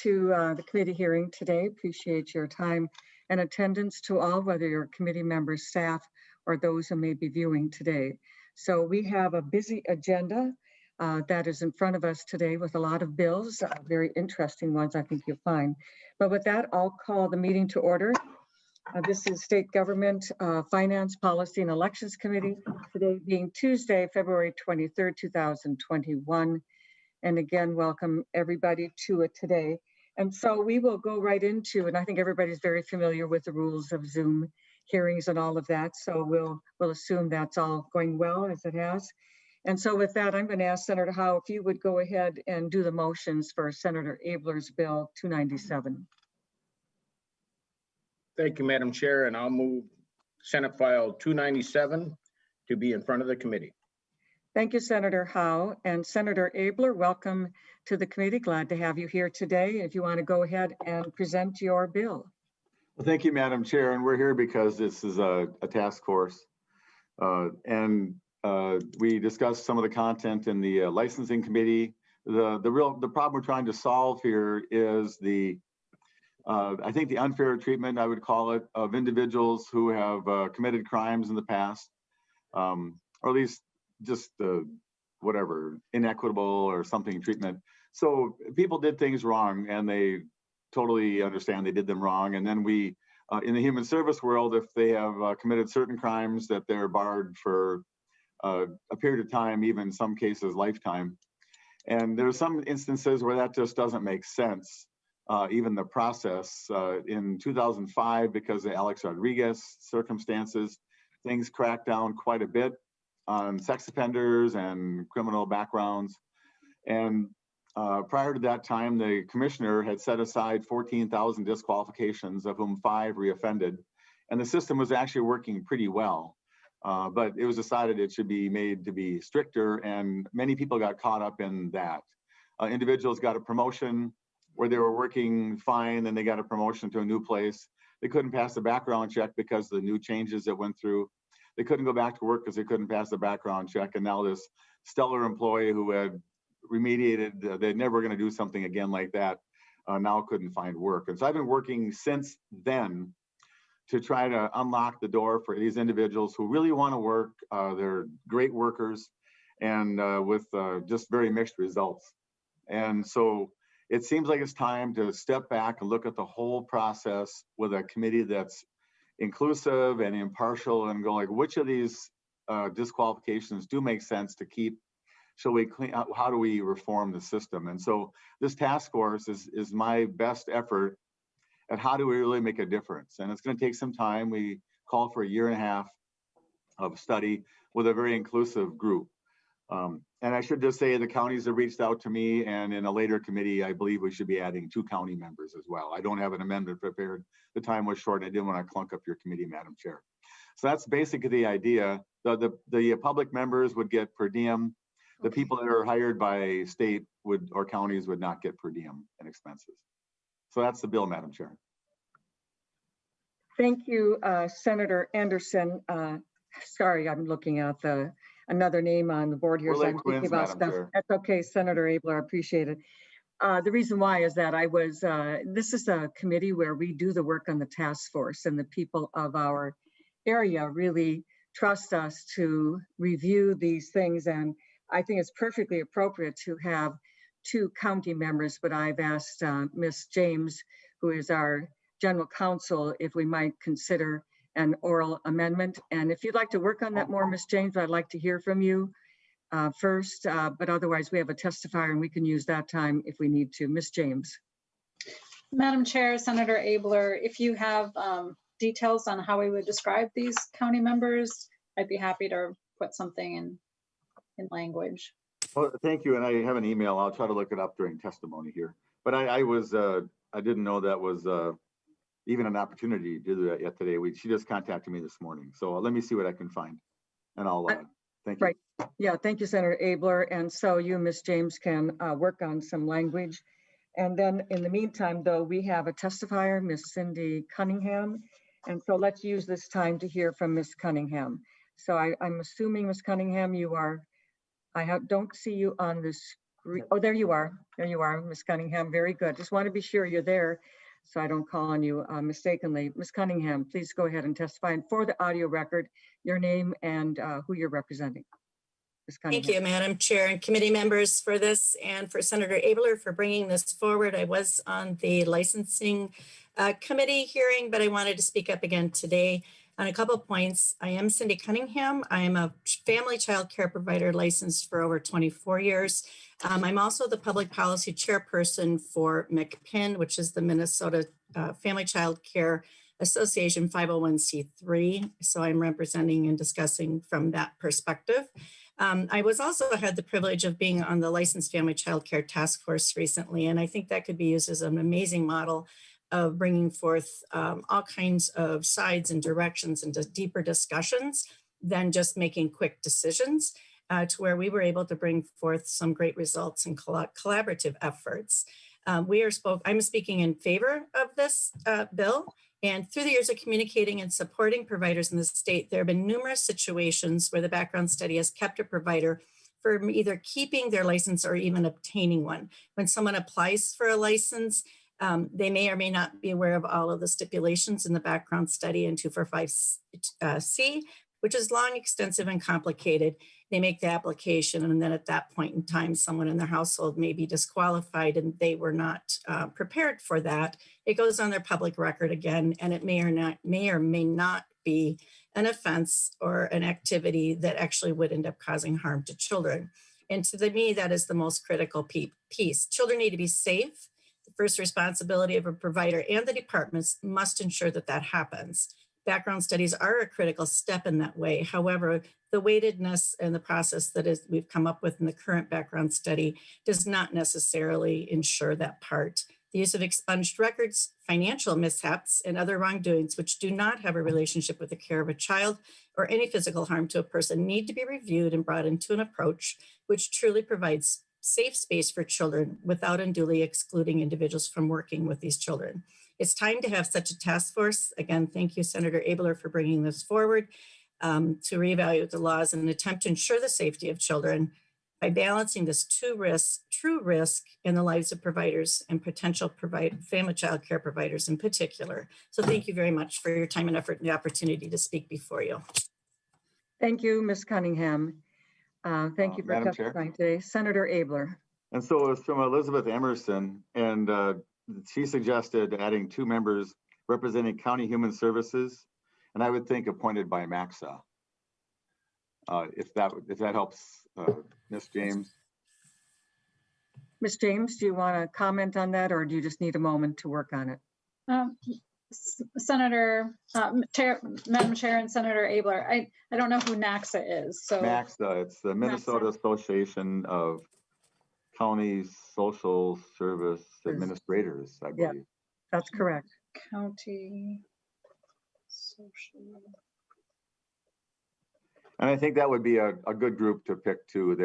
to the committee hearing today. Appreciate your time and attendance to all, whether you're committee members, staff, or those who may be viewing today. So we have a busy agenda that is in front of us today with a lot of bills, very interesting ones I think you'll find. But with that, I'll call the meeting to order. This is State Government Finance Policy and Elections Committee, today being Tuesday, February 23rd, 2021. And again, welcome everybody to it today. And so we will go right into, and I think everybody's very familiar with the rules of Zoom hearings and all of that. So we'll assume that's all going well as it has. And so with that, I'm going to ask Senator Howe if you would go ahead and do the motions for Senator Abeler's Bill 297. Thank you, Madam Chair, and I'll move Senate File 297 to be in front of the committee. Thank you, Senator Howe. And Senator Abeler, welcome to the committee. Glad to have you here today. If you want to go ahead and present your bill. Well, thank you, Madam Chair. And we're here because this is a task force. We discussed some of the content in the licensing committee. The problem we're trying to solve here is I think the unfair treatment, I would call it, of individuals who have committed crimes in the past, or at least just whatever, inequitable or something treatment. So people did things wrong and they totally understand they did them wrong. And then we, in the human service world, if they have committed certain crimes, that they're barred for a period of time, even in some cases lifetime. And there's some instances where that just doesn't make sense. Even the process in 2005, because of Alex Rodriguez circumstances, things cracked down quite a bit on sex offenders and criminal backgrounds. And prior to that time, the commissioner had set aside 14,000 disqualifications, of whom 5 reoffended. And the system was actually working pretty well. But it was decided it should be made to be stricter, and many people got caught up in that. Individuals got a promotion where they were working fine, then they got a promotion to a new place. They couldn't pass the background check because of the new changes that went through. They couldn't go back to work because they couldn't pass the background check. And now this stellar employee who had remediated, they're never going to do something again like that, now couldn't find work. And so I've been working since then to try to unlock the door for these individuals who really want to work. They're great workers, and with just very mixed results. And so it seems like it's time to step back and look at the whole process with a committee that's inclusive and impartial, and go like, which of these disqualifications do make sense to keep? Shall we clean out? How do we reform the system? And so this task force is my best effort at how do we really make a difference. And it's going to take some time. We call for 1.5 years of study with a very inclusive group. And I should just say the counties have reached out to me, and in a later committee, I believe we should be adding 2 county members as well. I don't have an amendment prepared. The time was short, and I didn't want to clunk up your committee, Madam Chair. So that's basically the idea. The public members would get per diem. The people that are hired by state or counties would not get per diem and expenses. So that's the bill, Madam Chair. Thank you, Senator Anderson. Sorry, I'm looking at another name on the board here. We're like twins, Madam Chair. That's okay, Senator Abeler, I appreciate it. The reason why is that this is a committee where we do the work on the task force, and the people of our area really trust us to review these things. And I think it's perfectly appropriate to have 2 county members, but I've asked Ms. James, who is our general counsel, if we might consider an oral amendment. And if you'd like to work on that more, Ms. James, I'd like to hear from you first, but otherwise we have a testifier and we can use that time if we need to. Ms. James. Madam Chair, Senator Abeler, if you have details on how we would describe these county members, I'd be happy to put something in language. Well, thank you, and I have an email. I'll try to look it up during testimony here. But I didn't know that was even an opportunity to do that yet today. She just contacted me this morning. So let me see what I can find, and I'll thank you. Right. Yeah, thank you, Senator Abeler. And so you, Ms. James, can work on some language. And then in the meantime, though, we have a testifier, Ms. Cindy Cunningham. And so let's use this time to hear from Ms. Cunningham. So I'm assuming, Ms. Cunningham, you are, don't see you on the Oh, there you are. There you are, Ms. Cunningham. Very good. Just want to be sure you're there so I don't call on you mistakenly. Ms. Cunningham, please go ahead and testify. And for the audio record, your name and who you're representing. Ms. Cunningham. Thank you, Madam Chair and committee members for this, and for Senator Abeler for bringing this forward. I was on the licensing committee hearing, but I wanted to speak up again today on a couple of points. I am Cindy Cunningham. I am a family child care provider licensed for over 24 years. I'm also the public policy chairperson for MCPIN, which is the Minnesota Family Child Care Association 501c3. So I'm representing and discussing from that perspective. I was also had the privilege of being on the Licensed Family Child Care Task Force recently, and I think that could be used as an amazing model of bringing forth all kinds of sides and directions into deeper discussions than just making quick decisions, to where we were able to bring forth some great results and collaborative efforts. I'm speaking in favor of this bill. And through the years of communicating and supporting providers in the state, there have been numerous situations where the background study has kept a provider from either keeping their license or even obtaining one. When someone applies for a license, they may or may not be aware of all of the stipulations in the background study in 245C, which is long, extensive, and complicated. They make the application, and then at that point in time, someone in their household may be disqualified and they were not prepared for that. It goes on their public record again, and it may or may not be an offense or an activity that actually would end up causing harm to children. And to me, that is the most critical piece. Children need to be safe. The first responsibility of a provider and the departments must ensure that that happens. Background studies are a critical step in that way. However, the weightedness and the process that we've come up with in the current background study does not necessarily ensure that part. The use of expunged records, financial mishaps, and other wrongdoings which do not have a relationship with the care of a child or any physical harm to a person need to be reviewed and brought into an approach which truly provides safe space for children without unduly excluding individuals from working with these children. It's time to have such a task force. Again, thank you, Senator Abeler, for bringing this forward to reevaluate the laws in an attempt to ensure the safety of children by balancing this true risk in the lives of providers and potential family child care providers in particular. So thank you very much for your time and effort and the opportunity to speak before you. Thank you, Ms. Cunningham. Thank you for Madam testifying today. Senator Abeler. And so it's from Elizabeth Emerson, and she suggested adding 2 members representing County Human Services, and I would think appointed by MAXA. If that helps, Ms. James. Ms. James, do you want to comment on that, or do you just need a moment to work on it? Madam Chair and Senator Abeler, I don't know who NAXA is. So MAXA, it's the Minnesota Association of County Social Service Administrators, I believe. Yeah, that's correct. County Social. And I think that would be a good group to pick too.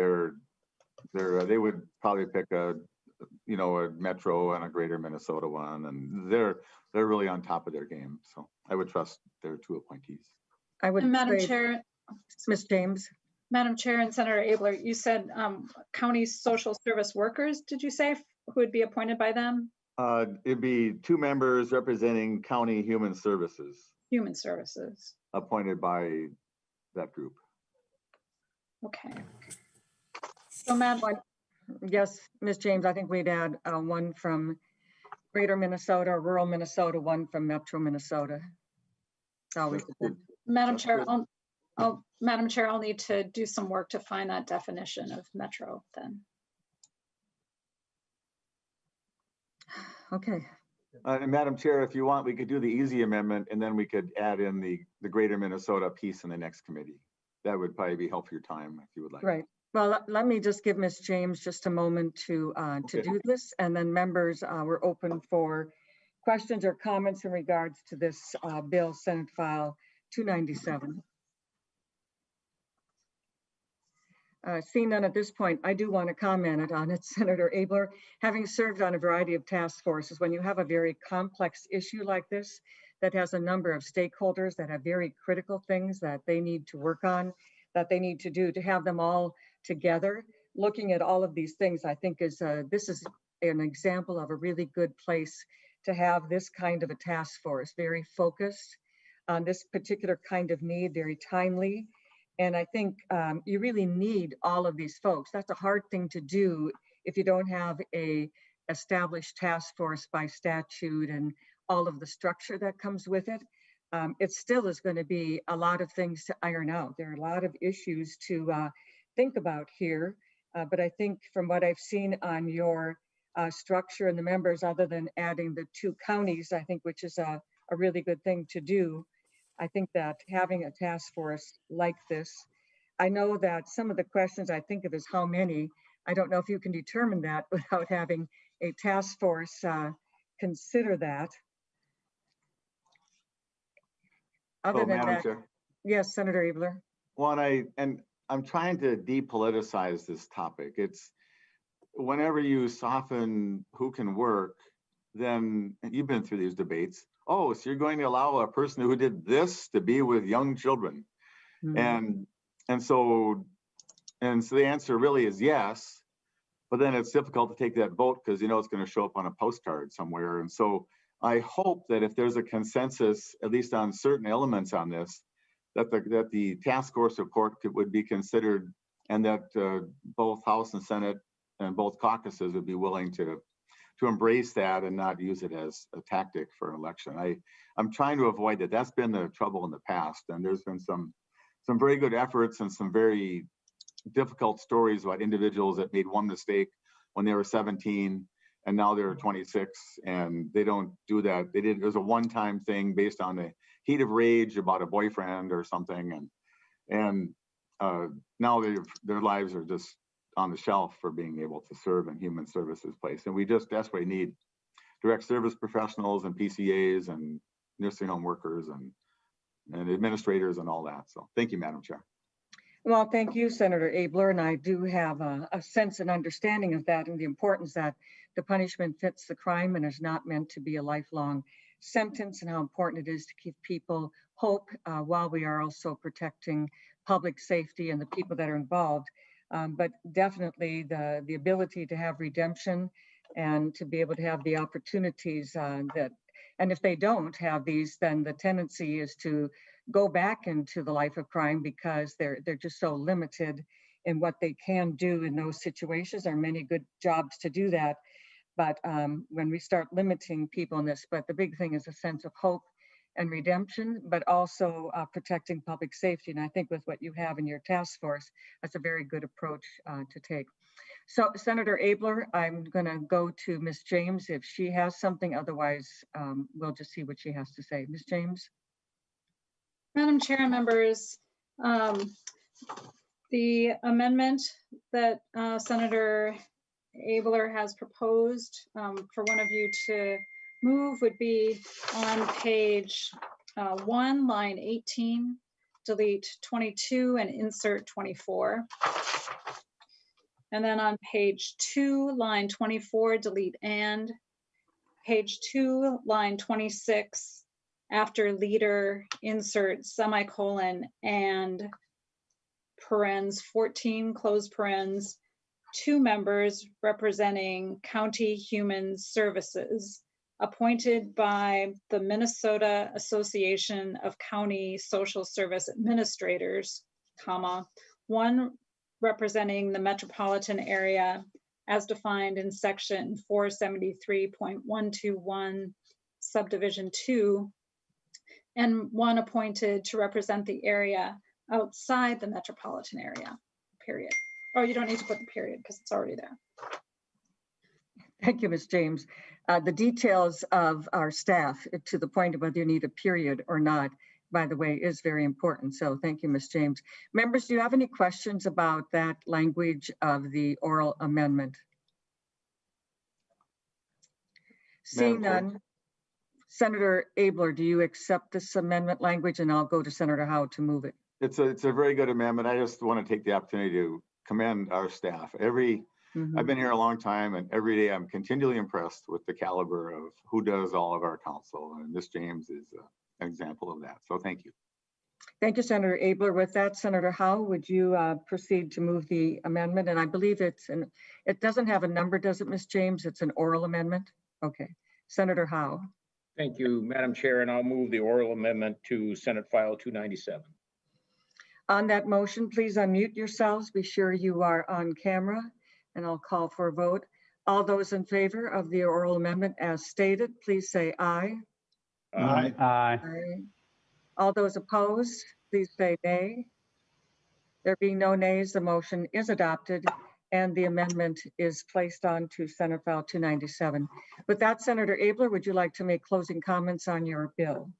They would probably pick a Metro and a Greater Minnesota one, and they're really on top of their game. So I would trust their 2 appointees. I would. Madam Chair. Ms. James. Madam Chair and Senator Abeler, you said county social service workers, did you say, who would be appointed by them? It'd be 2 members representing County Human Services. Human Services. Appointed by that group. Okay. So, Madam. Yes, Ms. James, I think we'd add 1 from Greater Minnesota, rural Minnesota, 1 from Metro Minnesota. It's always good. Madam Chair, Madam Chair, I'll need to do some work to find that definition of Metro then. Okay. And Madam Chair, if you want, we could do the easy amendment, and then we could add in the Greater Minnesota piece in the next committee. That would probably be help your time if you would like. Right. Well, let me just give Ms. James just a moment to do this, and then members, we're open for questions or comments in regards to this bill, Senate File 297. Seeing none at this point, I do want to comment on it, Senator Abeler. Having served on a variety of task forces, when you have a very complex issue like this that has a number of stakeholders that have very critical things that they need to work on, that they need to do, to have them all together looking at all of these things, I think this is an example of a really good place to have this kind of a task force, very focused on this particular kind of need, very timely. And I think you really need all of these folks. That's a hard thing to do if you don't have a established task force by statute and all of the structure that comes with it. It still is going to be a lot of things to iron out. There are a lot of issues to think about here. But I think from what I've seen on your structure and the members, other than adding the 2 counties, I think, which is a really good thing to do. I think that having a task force like this, I know that some of the questions I think of is how many. I don't know if you can determine that without having a task force consider that. Other So, than Madam that, Chair, yes, Senator Abeler. well, I'm trying to depoliticize this topic. It's whenever you soften who can work, then you've been through these debates. Oh, so you're going to allow a person who did this to be with young children. Mm-hmm. And so the answer really is yes, but then it's difficult to take that vote because it's going to show up on a postcard somewhere. And so I hope that if there's a consensus, at least on certain elements on this, that the task force report would be considered, and that both House and Senate and both caucuses would be willing to embrace that and not use it as a tactic for an election. I'm trying to avoid that. That's been the trouble in the past, and there's been some very good efforts and some very difficult stories about individuals that made one mistake when they were 17 and now they're 26, and they don't do that. It was a one-time thing based on the heat of rage about a boyfriend or something, and now their lives are just on the shelf for being able to serve in human services place. And we just desperately need direct service professionals and PCAs and nursing home workers and administrators and all that. So thank you, Madam Chair. Well, thank you, Senator Abeler. And I do have a sense and understanding of that and the importance that the punishment fits the crime and is not meant to be a lifelong sentence, and how important it is to give people hope while we are also protecting public safety and the people that are involved. But definitely the ability to have redemption and to be able to have the opportunities and if they don't have these, then the tendency is to go back into the life of crime because they're just so limited in what they can do in those situations. There are many good jobs to do that, but when we start limiting people in this, but the big thing is a sense of hope and redemption, but also protecting public safety. And I think with what you have in your task force, that's a very good approach to take. So Senator Abeler, I'm going to go to Ms. James if she has something. Otherwise, we'll just see what she has to say. Ms. James. Madam Chair and members, the amendment that Senator Abeler has proposed for one of you to move would be on page 1, line 18, delete 22 and insert 24. And then on page 2, line 24, delete and. Page 2, line 26, after leader, insert semicolon and parens 14, close parens, 2 members representing County Human Services, appointed by the Minnesota Association of County Social Service Administrators, comma, 1 representing the metropolitan area as defined in section 473.121, subdivision 2, and 1 appointed to represent the area outside the metropolitan area, period. Oh, you don't need to put the period because it's already there. Thank you, Ms. James. The details of our staff, to the point of whether you need a period or not, by the way, is very important. So thank you, Ms. James. Members, do you have any questions about that language of the oral amendment? Seeing none, Senator Abeler, do you accept this amendment language? And I'll go to Senator Howe to move it. It's a very good amendment. I just want to take the opportunity to commend our staff. I've been here a long time, and every day I'm continually impressed with the caliber of who does all of our council. And Ms. James is an example of that. So thank you. Thank you, Senator Abeler. With that, Senator Howe, would you proceed to move the amendment? And I believe it doesn't have a number, does it, Ms. James? It's an oral amendment? Okay. Senator Howe. Thank you, Madam Chair, and I'll move the oral amendment to Senate File 297. On that motion, please unmute yourselves. Be sure you are on camera, and I'll call for a vote. All those in favor of the oral amendment as stated, please say aye. Aye. Aye. Aye. All those opposed, please say nay. There being no nays, the motion is adopted and the amendment is placed on to Senate File 297. With that, Senator Abeler, would you like to make closing comments on your bill?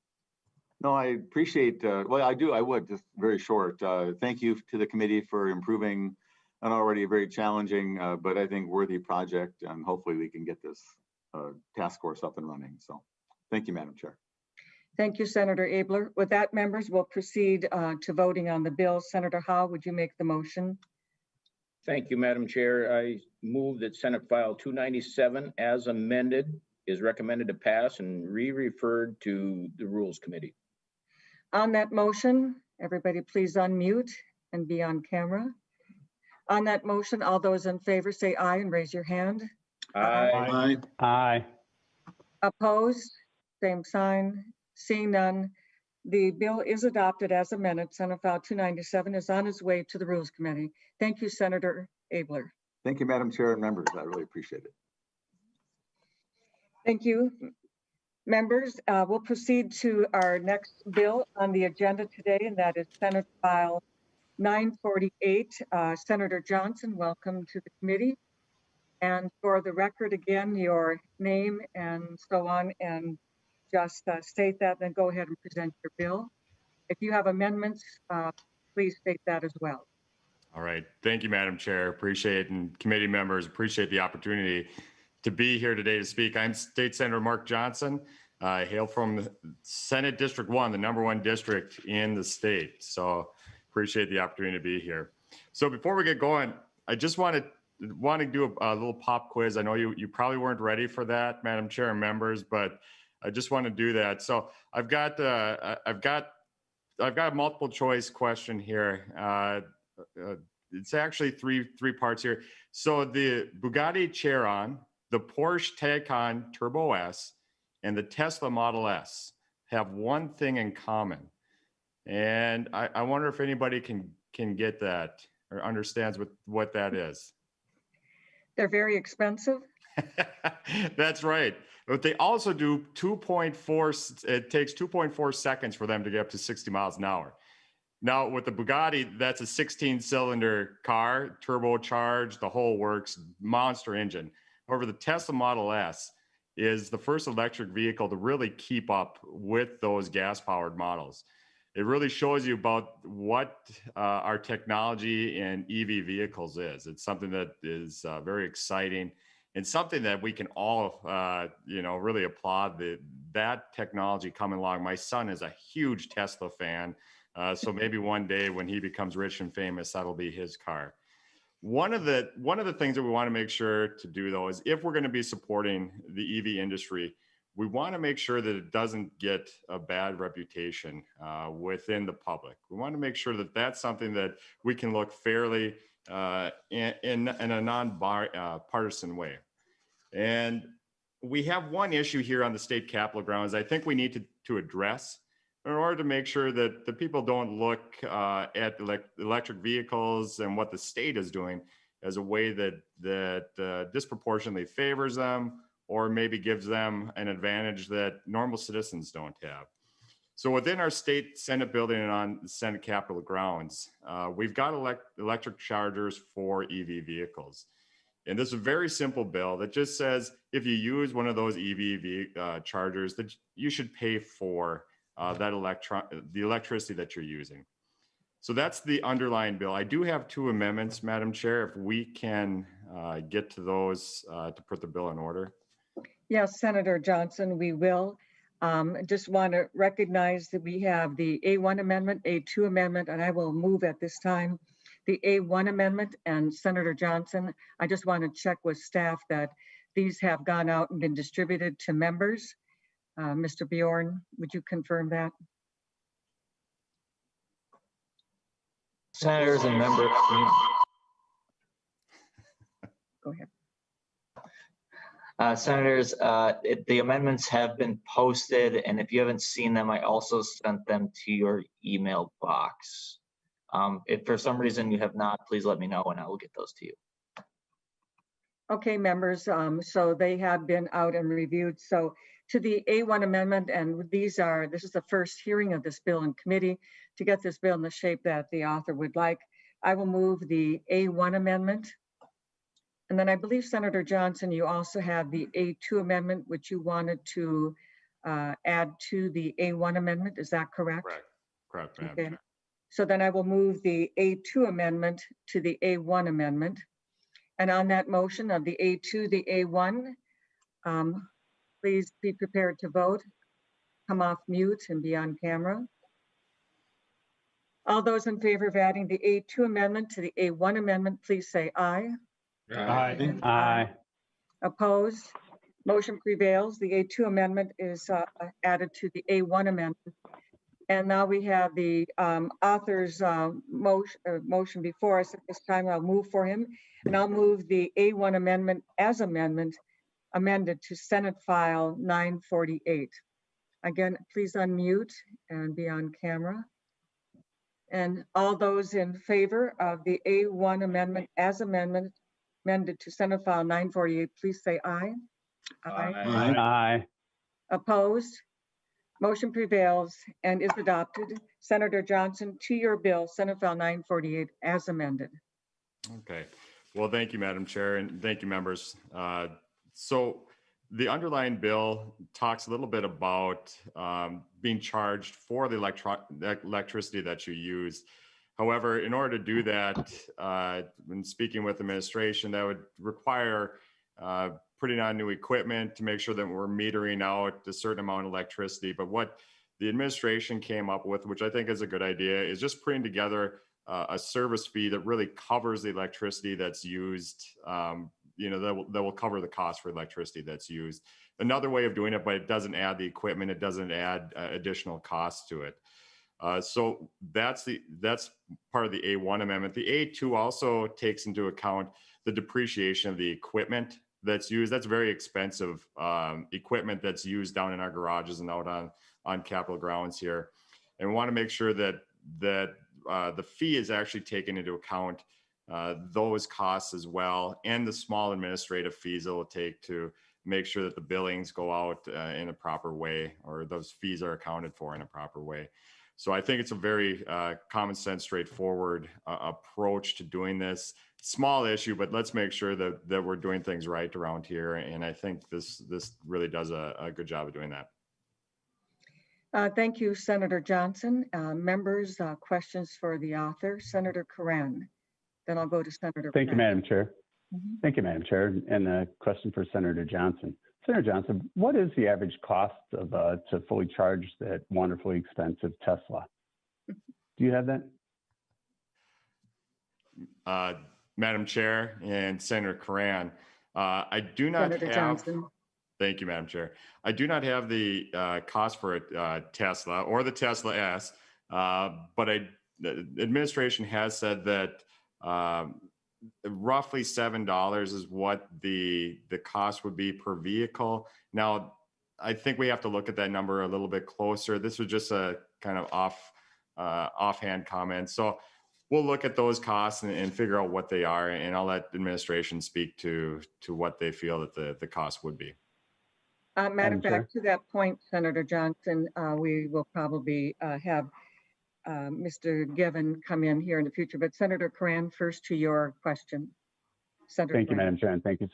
No, I appreciate, well, I would, just very short. Thank you to the committee for improving an already very challenging, but I think worthy project, and hopefully we can get this task force up and running. So thank you, Madam Chair. Thank you, Senator Abeler. With that, members, we'll proceed to voting on the bill. Senator Howe, would you make the motion? Thank you, Madam Chair. I move that Senate File 297 as amended is recommended to pass and re-referred to the Rules Committee. On that motion, everybody please unmute and be on camera. On that motion, all those in favor say aye and raise your hand. Aye. Aye. Opposed? Same sign. Seeing none, the bill is adopted as amended. Senate File 297 is on its way to the Rules Committee. Thank you, Senator Abeler. Thank you, Madam Chair and members. I really appreciate it. Thank you. Members, we'll proceed to our next bill on the agenda today, and that is Senate File 948. Senator Johnson, welcome to the committee. And for the record, again, your name and so on, and just state that, then go ahead and present your bill. If you have amendments, please state that as well. All right. Thank you, Madam Chair. Appreciate, and committee members appreciate the opportunity to be here today to speak. I'm State Senator Mark Johnson. I hail from Senate District 1, the #1 district in the state. So appreciate the opportunity to be here. So before we get going, I just want to do a little pop quiz. I know you probably weren't ready for that, Madam Chair and members, but I just want to do that. So I've got a multiple choice question here. It's actually three parts here. So the Bugatti Chiron, the Porsche Taycan Turbo S, and the Tesla Model S have one thing in common. And I wonder if anybody can get that or understands what that is. They're very expensive. That's right. But they also do 2.4, it takes 2.4 seconds for them to get up to 60 miles an hour. Now with the Bugatti, that's a 16-cylinder car, turbocharged, the whole works, monster engine. However, the Tesla Model S is the first electric vehicle to really keep up with those gas-powered models. It really shows you about what our technology in EV vehicles is. It's something that is very exciting and something that we can all, really applaud that technology coming along. My son is a huge Tesla fan. So maybe one day when he becomes rich and famous, that'll be his car. One of the things that we want to make sure to do, though, is if we're going to be supporting the EV industry, we want to make sure that it doesn't get a bad reputation within the public. We want to make sure that that's something that we can look fairly in a non-partisan way. And we have one issue here on the state capitol grounds I think we need to address in order to make sure that the people don't look at electric vehicles and what the state is doing as a way that disproportionately favors them or maybe gives them an advantage that normal citizens don't have. So within our state Senate building and on the Senate Capitol grounds, we've got electric chargers for EV vehicles. And this is a very simple bill that just says if you use one of those EV chargers, that you should pay for the electricity that you're using. So that's the underlying bill. I do have two amendments, Madam Chair, if we can get to those to put the bill in order. Yes, Senator Johnson, we will. Just want to recognize that we have the A1 amendment, A2 amendment, and I will move at this time the A1 amendment. And Senator Johnson, I just want to check with staff that these have gone out and been distributed to members. Mr. Bjorn, would you confirm that? Senators and members. Go ahead. Senators, the amendments have been posted, and if you haven't seen them, I also sent them to your email box. If for some reason you have not, please let me know and I will get those to you. Okay, members, so they have been out and reviewed. So to the A1 amendment, and this is the first hearing of this bill in committee to get this bill in the shape that the author would like. I will move the A1 amendment. And then I believe Senator Johnson, you also have the A2 amendment, which you wanted to add to the A1 amendment. Is that correct? Correct, Madam Okay. Chair. So then I will move the A2 amendment to the A1 amendment. And on that motion of the A2, the A1, please be prepared to vote. Come off mute and be on camera. All those in favor of adding the A2 amendment to the A1 amendment, please say aye. Aye. Aye. Opposed? Motion prevails. The A2 amendment is added to the A1 amendment. And now we have the author's motion before us. At this time, I'll move for him. And I'll move the A1 amendment as amended to Senate File 948. Again, please unmute and be on camera. And all those in favor of the A1 amendment as amended to Senate File 948, please say aye. Aye. Opposed? Motion prevails and is adopted. Senator Johnson, to your bill, Senate File 948 as amended. Okay. Well, thank you, Madam Chair, and thank you, members. So the underlying bill talks a little bit about being charged for the electricity that you use. However, in order to do that, when speaking with administration, that would require putting on new equipment to make sure that we're metering out a certain amount of electricity. But what the administration came up with, which I think is a good idea, is just putting together a service fee that really covers the electricity that's used, that will cover the cost for electricity that's used. Another way of doing it, but it doesn't add the equipment, it doesn't add additional costs to it. So that's part of the A1 amendment. The A2 also takes into account the depreciation of the equipment that's used. That's very expensive equipment that's used down in our garages and out on Capitol grounds here. And we want to make sure that the fee is actually taken into account those costs as well, and the small administrative fees it will take to make sure that the billings go out in a proper way, or those fees are accounted for in a proper way. So I think it's a very common sense, straightforward approach to doing this. Small issue, but let's make sure that we're doing things right around here. And I think this really does a good job of doing that. Thank you, Senator Johnson. Members, questions for the author, Senator Curran. Then I'll go to Senator. Thank you, Madam Chair. Mm-hmm. Thank you, Madam Chair. And a question for Senator Johnson. Senator Johnson, what is the average cost of to fully charge that wonderfully expensive Tesla? Do you have that? Madam Chair and Senator Curran, I do not Senator have. Johnson. Thank you, Madam Chair. I do not have the cost for a Tesla or the Tesla S, but the administration has said that roughly $7 is what the cost would be per vehicle. Now, I think we have to look at that number a little bit closer. This was just a kind of offhand comment. So we'll look at those costs and figure out what they are, and I'll let administration speak to what they feel that the cost would be. Matter of fact, to that point, Senator Johnson, we will probably have Mr. Given come in here in the future, but Senator Curran, first to your question. Senator Thank you, Curran. Madam Chair, and thank you,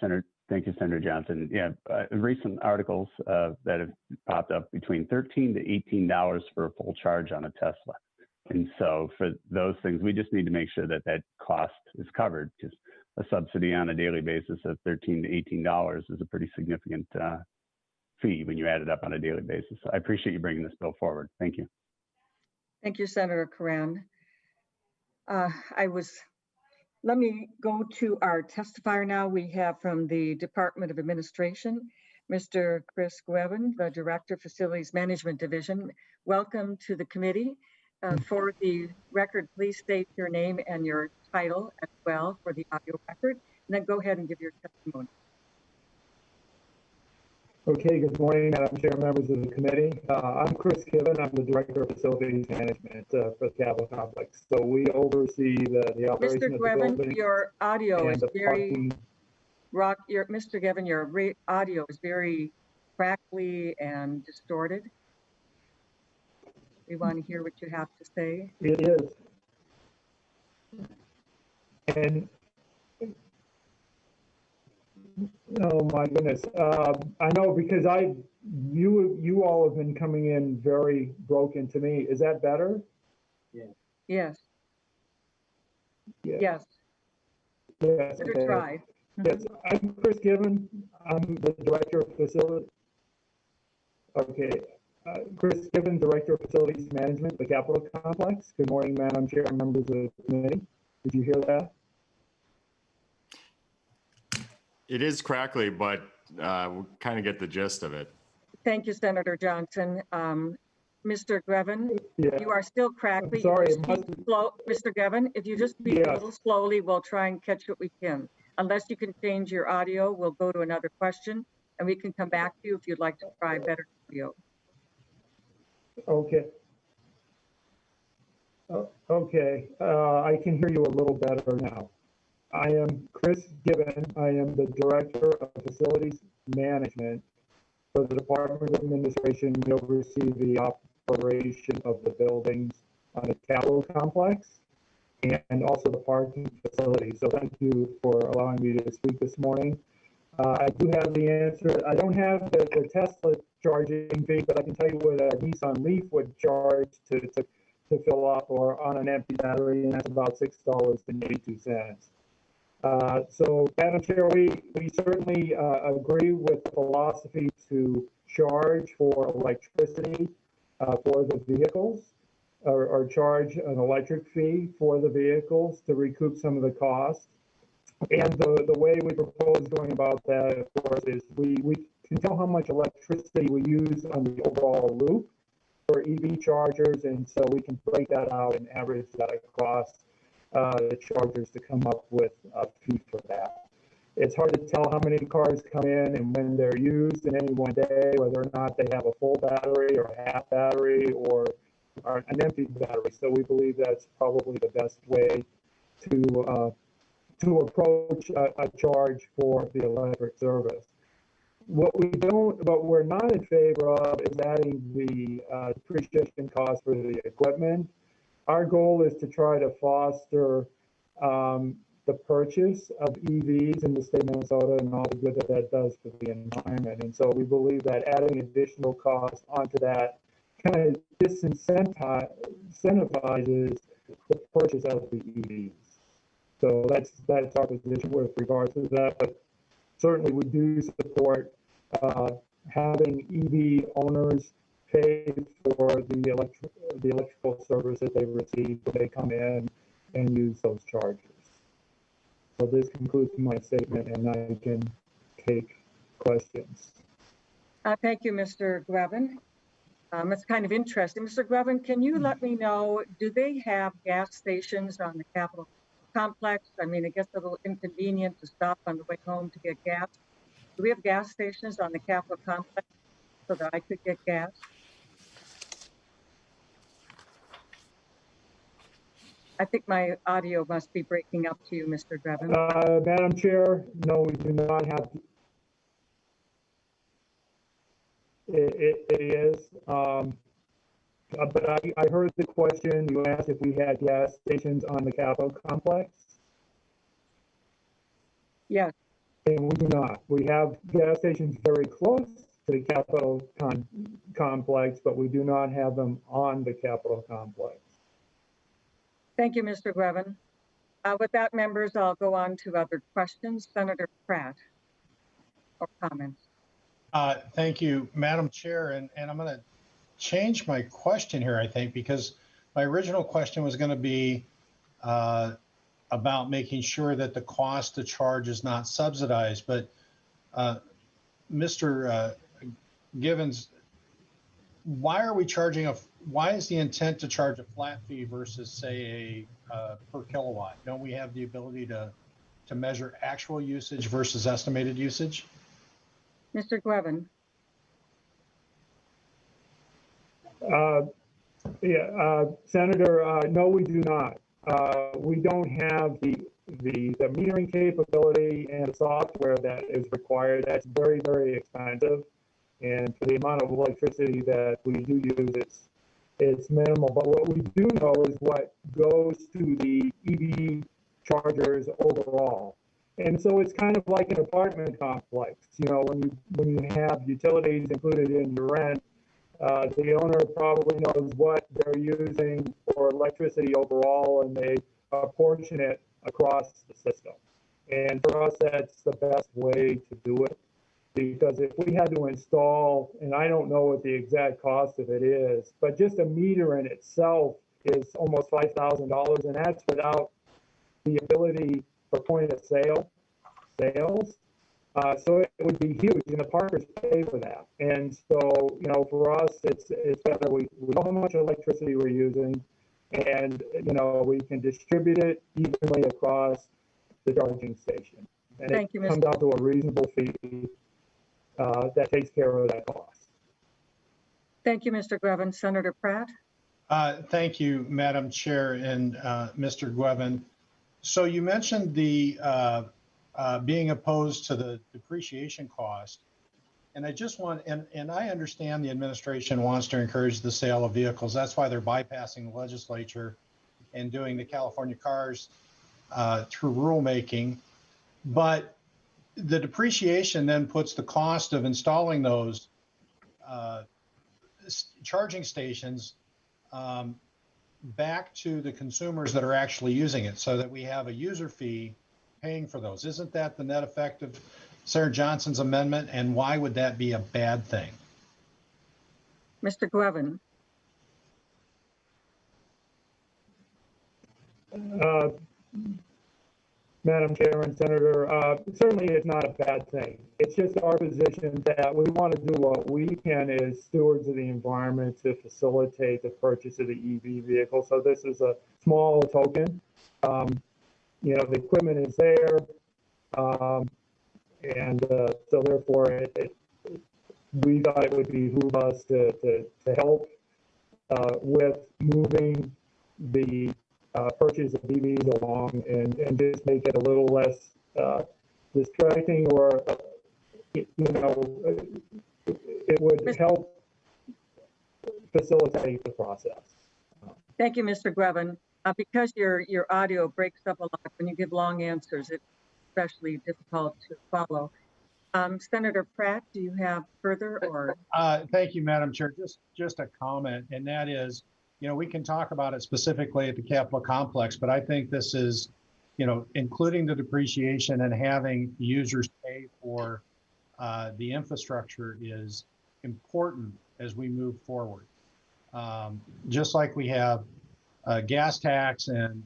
Senator Johnson. Yeah, recent articles that have popped up between $13 to $18 for a full charge on a Tesla. And so for those things, we just need to make sure that that cost is covered, because a subsidy on a daily basis of $13 to $18 is a pretty significant fee when you add it up on a daily basis. So I appreciate you bringing this bill forward. Thank you. Thank you, Senator Curran. Let me go to our testifier now. We have from the Department of Administration, Mr. Chris Gwevin, the Director, Facilities Management Division. Welcome to the committee. For the record, please state your name and your title as well for the audio record, and then go ahead and give your testimony. Okay, good morning, Madam Chair, members of the committee. I'm Chris Given. I'm the Director of Facilities Management for the Capitol Complex. So we oversee the operation Mr. of the Gwevin, building your audio and is the very parking. Mr. Given, your audio is very crackly and distorted. We want to hear what you have to say. It is. And oh my goodness, I know because you all have been coming in very broken to me. Is that better? Yes. Yeah. Yes. Yes. Better Okay. try. Yes, I'm Chris Given. I'm the Director of Facilities. Okay. Chris Given, Director of Facilities Management, the Capitol Complex. Good morning, Madam Chair, and members of the committee. Did you hear that? It is crackly, but we'll kind of get the gist of it. Thank you, Senator Johnson. Mr. Grevin, Yeah. you are still crackly. I'm sorry, If you just speak slow, Mr. Grevin, if you just speak a little slowly, we'll try and catch what we can. Unless you can change your audio, we'll go to another question and we can come back to you if you'd like to try better audio. Okay. Okay, I can hear you a little better now. I am Chris Given. I am the Director of Facilities Management for the Department of Administration. We oversee the operation of the buildings on the Capitol Complex and also the parking facility. So thank you for allowing me to speak this morning. I do have the answer. I don't have the Tesla charging fee, but I can tell you what a Nissan Leaf would charge to fill up or on an empty battery, and that's about $6.82. So, Madam Chair, we certainly agree with the philosophy to charge for electricity for the vehicles or charge an electric fee for the vehicles to recoup some of the costs. And the way we propose going about that, of course, is we can tell how much electricity we use on the overall loop for EV chargers, and so we can break that out and average that across the chargers to come up with a fee for that. It's hard to tell how many cars come in and when they're used in any one day, whether or not they have a full battery or a half battery or an empty battery. So we believe that's probably the best way to approach a charge for the electric service. What we're not in favor of is adding the depreciation cost for the equipment. Our goal is to try to foster the purchase of EVs in the state of Minnesota and all the good that does for the environment. And so we believe that adding additional costs onto that kind of disincentivizes the purchase of the EVs. So that's our position with regards to that. But certainly we do support having EV owners pay for the electrical service that they receive when they come in and use those chargers. So this concludes my statement, and I can take questions. Thank you, Mr. Grevin. It's kind of interesting. Mr. Grevin, can you let me know, do they have gas stations on the Capitol Complex? I mean, it gets a little inconvenient to stop on the way home to get gas. Do we have gas stations on the Capitol Complex so that I could get gas? I think my audio must be breaking up to you, Mr. Grevin. Madam Chair, no, we do not have. It is, but I heard the question. You asked if we had gas stations on the Capitol Complex. Yes. And we do not. We have gas stations very close to the Capitol Complex, but we do not have them on the Capitol Complex. Thank you, Mr. Grevin. With that, members, I'll go on to other questions. Senator Pratt, or comments. Thank you, Madam Chair, and I'm going to change my question here, I think, because my original question was going to be about making sure that the cost to charge is not subsidized. But Mr. Givens, why are we charging why is the intent to charge a flat fee versus say a per kilowatt? Don't we have the ability to measure actual usage versus estimated usage? Mr. Gwevin? Senator, no, we do not. We don't have the metering capability and software that is required. That's very, very expensive. And for the amount of electricity that we do use, it's minimal. But what we do know is what goes to the EV chargers overall. And so it's kind of like an apartment complex. You know, when you have utilities included in your rent, the owner probably knows what they're using for electricity overall, and they apportion it across the system. And for us, that's the best way to do it. Because if we had to install, and I don't know what the exact cost of it is, but just a meter in itself is almost $5,000, and that's without the ability for point of sales. So it would be huge, and the parkers pay for that. And so, you know, for us, it's better. We know how much electricity we're using, and, you know, we can distribute it evenly across the charging station. And Thank you, Mr. comes out to a reasonable fee that takes care of that cost. Thank you, Mr. Gwevin. Senator Pratt? Thank you, Madam Chair and Mr. Gwevin. So you mentioned the being opposed to the depreciation cost. And I just want, and I understand the administration wants to encourage the sale of vehicles. That's why they're bypassing the legislature and doing the California cars through rulemaking. But the depreciation then puts the cost of installing those charging stations back to the consumers that are actually using it, so that we have a user fee paying for those. Isn't that the net effect of Senator Johnson's amendment? And why would that be a bad thing? Mr. Gwevin? Madam Chair and Senator, certainly it's not a bad thing. It's just our position that we want to do what we can as stewards of the environment to facilitate the purchase of the EV vehicle. So this is a small token. You know, the equipment is there. And so therefore, we thought it would behoove us to help with moving the purchase of EVs along and just make it a little less distracting, or, you know, it would help facilitate the process. Thank you, Mr. Gwevin. Because your audio breaks up a lot when you give long answers, it's especially difficult to follow. Senator Pratt, do you have further or? Thank you, Madam Chair. Just a comment, and that is, you know, we can talk about it specifically at the Capitol complex, but I think this is, you know, including the depreciation and having users pay for the infrastructure is important as we move forward. Just like we have gas tax and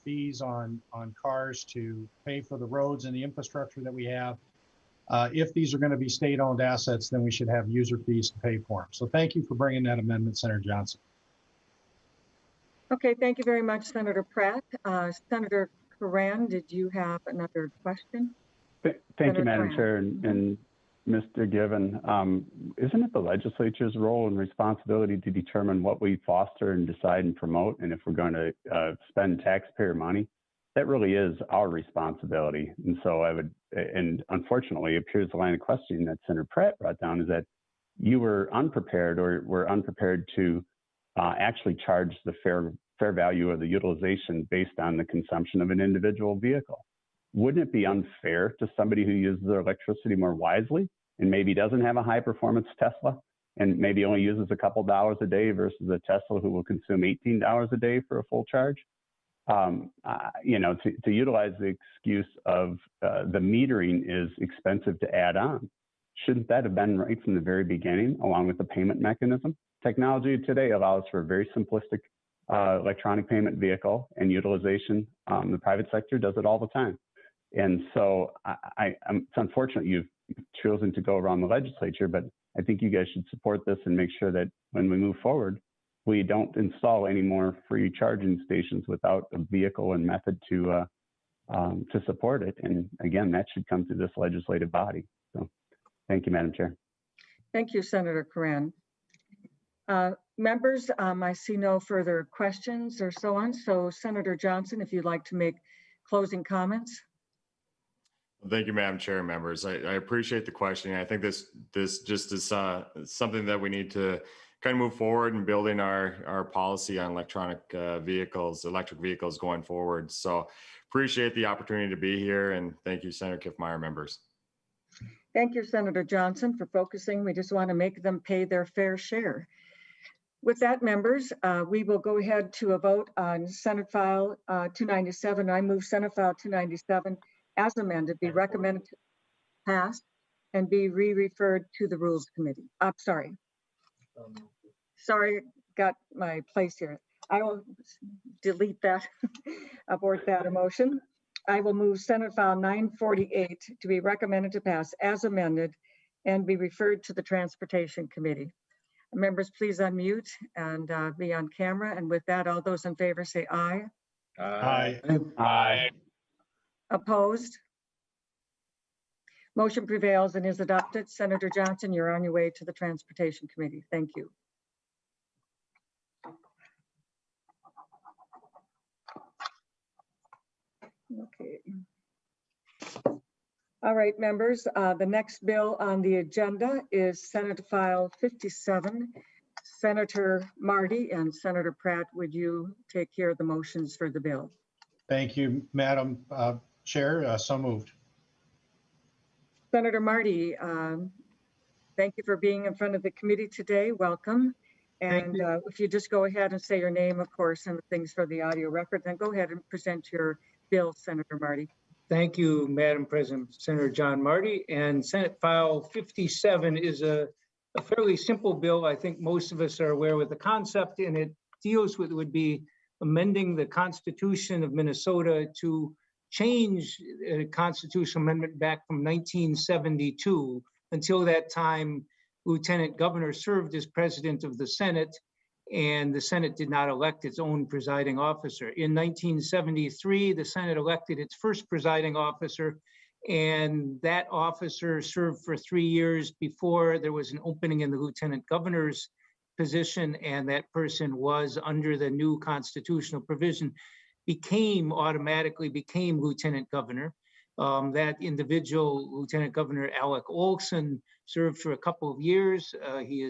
fees on cars to pay for the roads and the infrastructure that we have. If these are going to be state-owned assets, then we should have user fees to pay for them. So thank you for bringing that amendment, Senator Johnson. Okay, thank you very much, Senator Pratt. Senator Coran, did you have another question? Thank you, Madam Chair, and Mr. Given. Isn't it the legislature's role and responsibility to determine what we foster and decide and promote? And if we're going to spend taxpayer money, that really is our responsibility. And so I would, and unfortunately, it appears the line of questioning that Senator Pratt brought down is that you were unprepared, or were unprepared to actually charge the fair value of the utilization based on the consumption of an individual vehicle. Wouldn't it be unfair to somebody who uses their electricity more wisely and maybe doesn't have a high performance Tesla and maybe only uses a couple dollars a day versus a Tesla who will consume $18 a day for a full charge? You know, to utilize the excuse of the metering is expensive to add on. Shouldn't that have been right from the very beginning, along with the payment mechanism? Technology today allows for a very simplistic electronic payment vehicle, and utilization, the private sector does it all the time. And so it's unfortunate you've chosen to go around the legislature, but I think you guys should support this and make sure that when we move forward, we don't install any more free charging stations without a vehicle and method to support it. And again, that should come through this legislative body. So thank you, Madam Chair. Thank you, Senator Coran. Members, I see no further questions or so on. So Senator Johnson, if you'd like to make closing comments. Thank you, Madam Chair, members. I appreciate the question. I think this just is something that we need to kind of move forward in building our policy on electric vehicles going forward. So appreciate the opportunity to be here, and thank you, Senator Kiffmeyer, members. Thank you, Senator Johnson, for focusing. We just want to make them pay their fair share. With that, members, we will go ahead to a vote on Senate File 297. I move Senate File 297 as amended be recommended to pass and be re-referred to the Rules Committee. I'm sorry. Sorry, got my place here. I will delete that, abort that motion. I will move Senate File 948 to be recommended to pass as amended and be referred to the Transportation Committee. Members, please unmute and be on camera. And with that, all those in favor say aye. Aye. Aye. Opposed? Motion prevails and is adopted. Senator Johnson, you're on your way to the Transportation Committee. Thank you. Okay. All right, members, the next bill on the agenda is Senate File 57. Senator Marty and Senator Pratt, would you take care of the motions for the bill? Thank you, Madam Chair. So moved. Senator Marty, thank you for being in front of the committee today. Welcome. And if you just go ahead and say your name, of course, and things for the audio record, then go ahead and present your bill, Senator Marty. Thank you, Madam President. Senator John Marty. And Senate File 57 is a fairly simple bill. I think most of us are aware with the concept, and it deals with would be amending the Constitution of Minnesota to change a constitutional amendment back from 1972. Until that time, Lieutenant Governor served as president of the Senate, and the Senate did not elect its own presiding officer. In 1973, the Senate elected its first presiding officer, and that officer served for 3 years before there was an opening in the lieutenant governor's position, and that person was, under the new constitutional provision, automatically became lieutenant governor. That individual, Lieutenant Governor Alec Olson, served for a couple of years. He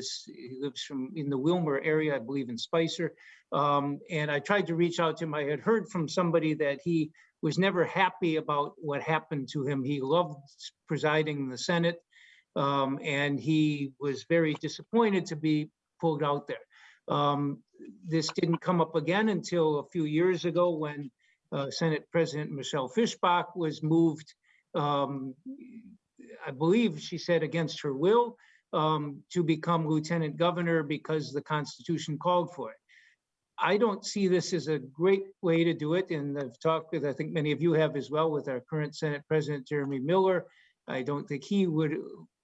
lives in the Wilmer area, I believe in Spicer. And I tried to reach out to him. I had heard from somebody that he was never happy about what happened to him. He loved presiding in the Senate, and he was very disappointed to be pulled out there. This didn't come up again until a few years ago when Senate President Michelle Fischbach was moved, I believe she said against her will, to become lieutenant governor because the Constitution called for it. I don't see this as a great way to do it, and I've talked with, I think many of you have as well, with our current Senate President Jeremy Miller. I don't think he would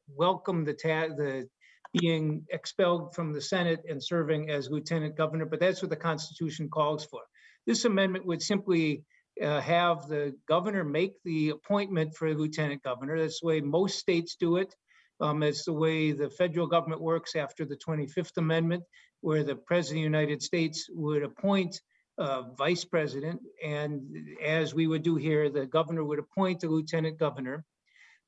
welcome the being expelled from the Senate and serving as lieutenant governor, but that's what the Constitution calls for. This amendment would simply have the governor make the appointment for a lieutenant governor. That's the way most states do it. It's the way the federal government works after the 25th Amendment, where the President of the United States would appoint a vice president. And as we would do here, the governor would appoint a lieutenant governor.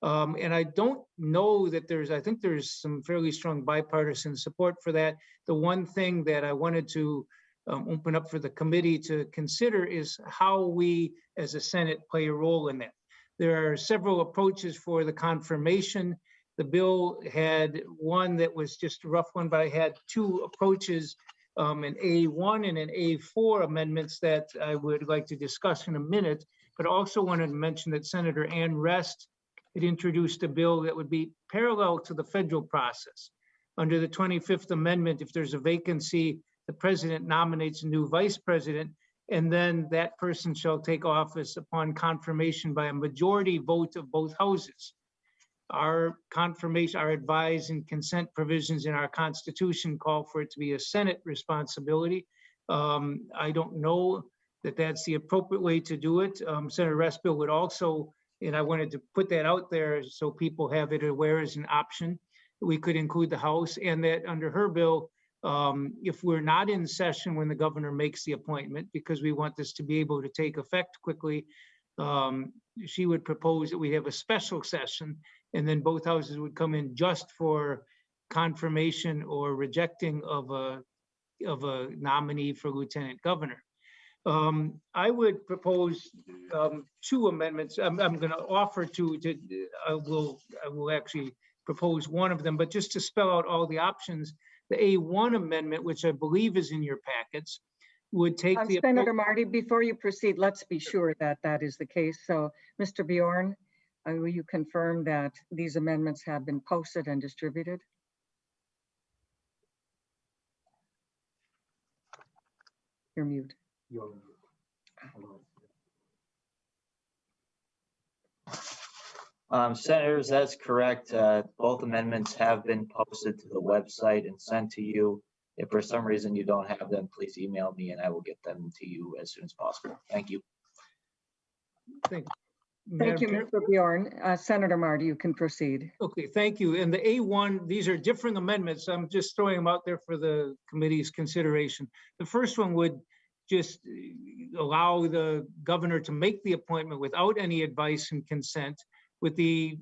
And I don't know that I think there's some fairly strong bipartisan support for that. The one thing that I wanted to open up for the committee to consider is how we as a Senate play a role in that. There are several approaches for the confirmation. The bill had one that was just a rough one, but I had two approaches, an A1 and an A4 amendments that I would like to discuss in a minute, but also wanted to mention that Senator Ann Rest had introduced a bill that would be parallel to the federal process. Under the 25th Amendment, if there's a vacancy, the president nominates a new vice president, and then that person shall take office upon confirmation by a majority vote of both houses. Our confirmation, our advise and consent provisions in our Constitution call for it to be a Senate responsibility. I don't know that that's the appropriate way to do it. Senator Respil would also, and I wanted to put that out there so people have it aware as an option. We could include the House, and that under her bill, if we're not in session when the governor makes the appointment, because we want this to be able to take effect quickly, she would propose that we have a special session, and then both houses would come in just for confirmation or rejecting of a nominee for lieutenant governor. I would propose 2 amendments. I'm going to offer I will actually propose one of them, but just to spell out all the options, the A1 amendment, which I believe is in your packets, would take the— Senator Marty, before you proceed, let's be sure that that is the case. So, Mr. Bjorn, will you confirm that these amendments have been posted and distributed? You're mute. Senators, that's correct. Both amendments have been posted to the website and sent to you. If for some reason you don't have them, please email me and I will get them to you as soon as possible. Thank you. Thank Thank you, Chair. Mr. Bjorn. Senator Marty, you can proceed. Okay, thank you. And the A1, these are different amendments. I'm just throwing them out there for the committee's consideration. The first one would just allow the governor to make the appointment without any advice and consent, with the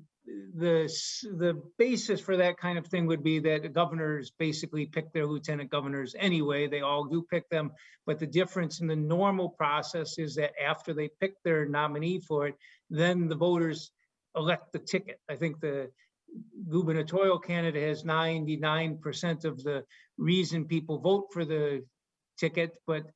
basis for that kind of thing would be that the governors basically pick their lieutenant governors anyway. They all do pick them, but the difference in the normal process is that after they pick their nominee for it, then the voters elect the ticket. I think the gubernatorial candidate has 99% of the reason people vote for the ticket, but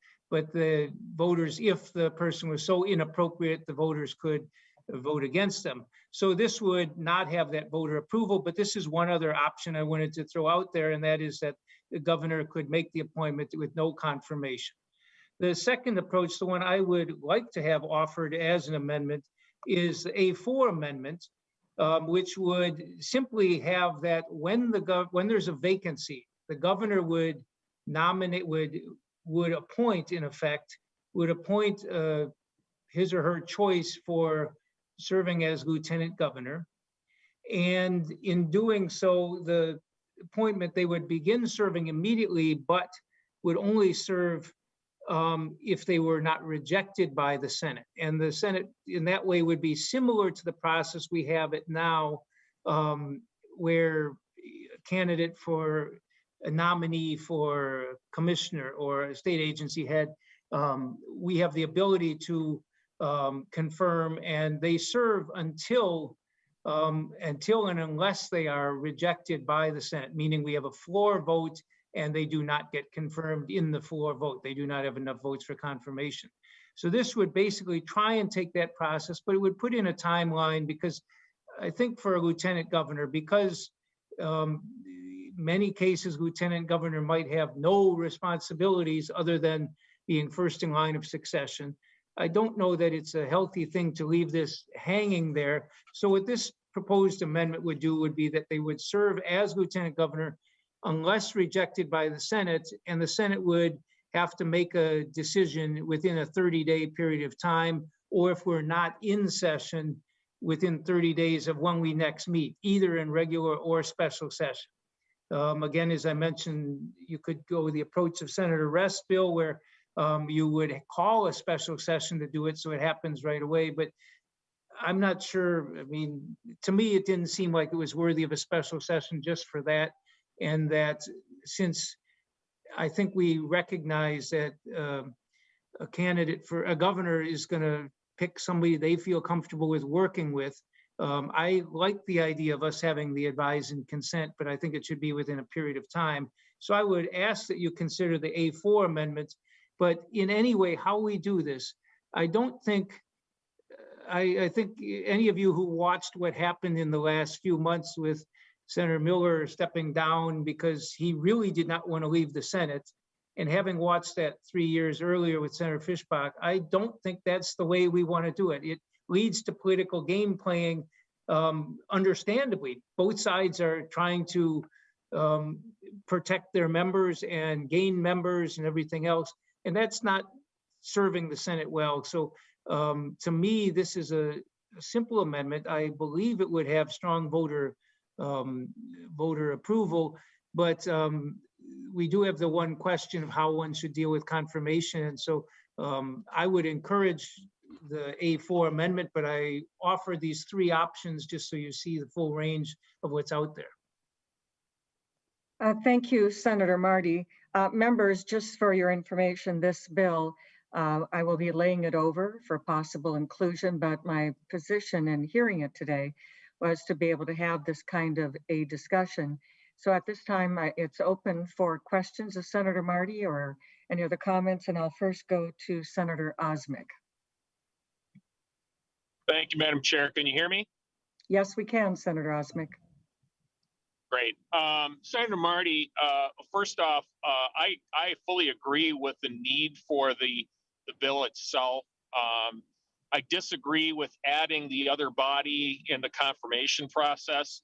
the voters, if the person was so inappropriate, the voters could vote against them. So this would not have that voter approval, but this is one other option I wanted to throw out there, and that is that the governor could make the appointment with no confirmation. The second approach, the one I would like to have offered as an amendment, is the A4 amendment, which would simply have that when there's a vacancy, the governor would nominate, would appoint, in effect, would appoint his or her choice for serving as lieutenant governor. And in doing so, the appointment, they would begin serving immediately, but would only serve if they were not rejected by the Senate. And the Senate in that way would be similar to the process we have it now, where a candidate for a nominee for commissioner or a state agency head, we have the ability to confirm, and they serve until and unless they are rejected by the Senate, meaning we have a floor vote and they do not get confirmed in the floor vote. They do not have enough votes for confirmation. So this would basically try and take that process, but it would put in a timeline, because I think for a lieutenant governor, because many cases lieutenant governor might have no responsibilities other than being first in line of succession. I don't know that it's a healthy thing to leave this hanging there. So what this proposed amendment would do would be that they would serve as lieutenant governor unless rejected by the Senate, and the Senate would have to make a decision within a 30-day period of time, or if we're not in session, within 30 days of when we next meet, either in regular or special session. Again, as I mentioned, you could go with the approach of Senator Rest's bill, where you would call a special session to do it so it happens right away. But I'm not sure. I mean, to me, it didn't seem like it was worthy of a special session just for that. And that since I think we recognize that a candidate for a governor is going to pick somebody they feel comfortable with working with. I like the idea of us having the advise and consent, but I think it should be within a period of time. So I would ask that you consider the A4 amendment, but in any way, how we do this, I don't think, I think any of you who watched what happened in the last few months with Senator Miller stepping down because he really did not want to leave the Senate, and having watched that 3 years earlier with Senator Fischbach, I don't think that's the way we want to do it. It leads to political game playing understandably, both sides are trying to protect their members and gain members and everything else. And that's not serving the Senate well. So to me, this is a simple amendment. I believe it would have strong voter approval, but we do have the one question of how one should deal with confirmation. And so I would encourage the A4 amendment, but I offer these three options just so you see the full range of what's out there. Thank you, Senator Marty. Members, just for your information, this bill, I will be laying it over for possible inclusion, but my position in hearing it today was to be able to have this kind of a discussion. So at this time, it's open for questions of Senator Marty or any other comments, and I'll first go to Senator Osmic. Thank you, Madam Chair. Can you hear me? Yes, we can, Senator Osmic. Great. Senator Marty, first off, I fully agree with the need for the bill itself. I disagree with adding the other body in the confirmation process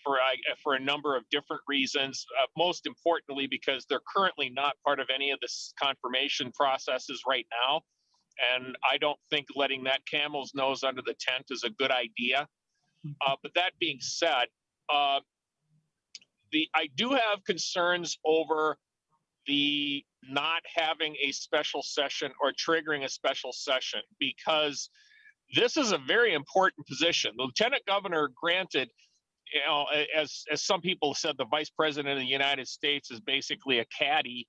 for a number of different reasons. Most importantly, because they're currently not part of any of the confirmation processes right now. And I don't think letting that camel's nose under the tent is a good idea. But that being said, I do have concerns over the not having a special session or triggering a special session, because this is a very important position. The Lieutenant Governor granted, you know, as some people said, the Vice President of the United States is basically a caddy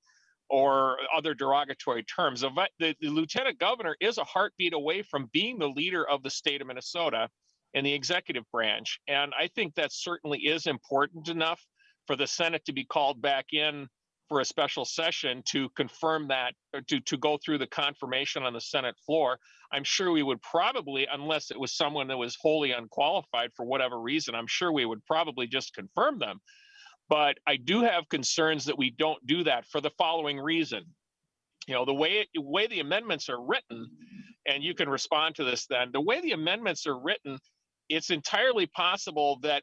or other derogatory terms. The Lieutenant Governor is a heartbeat away from being the leader of the state of Minnesota in the executive branch. And I think that certainly is important enough for the Senate to be called back in for a special session to confirm that, or to go through the confirmation on the Senate floor. I'm sure we would probably, unless it was someone that was wholly unqualified for whatever reason, I'm sure we would probably just confirm them. But I do have concerns that we don't do that for the following reason. You know, the way the amendments are written, and you can respond to this then, the way the amendments are written, it's entirely possible that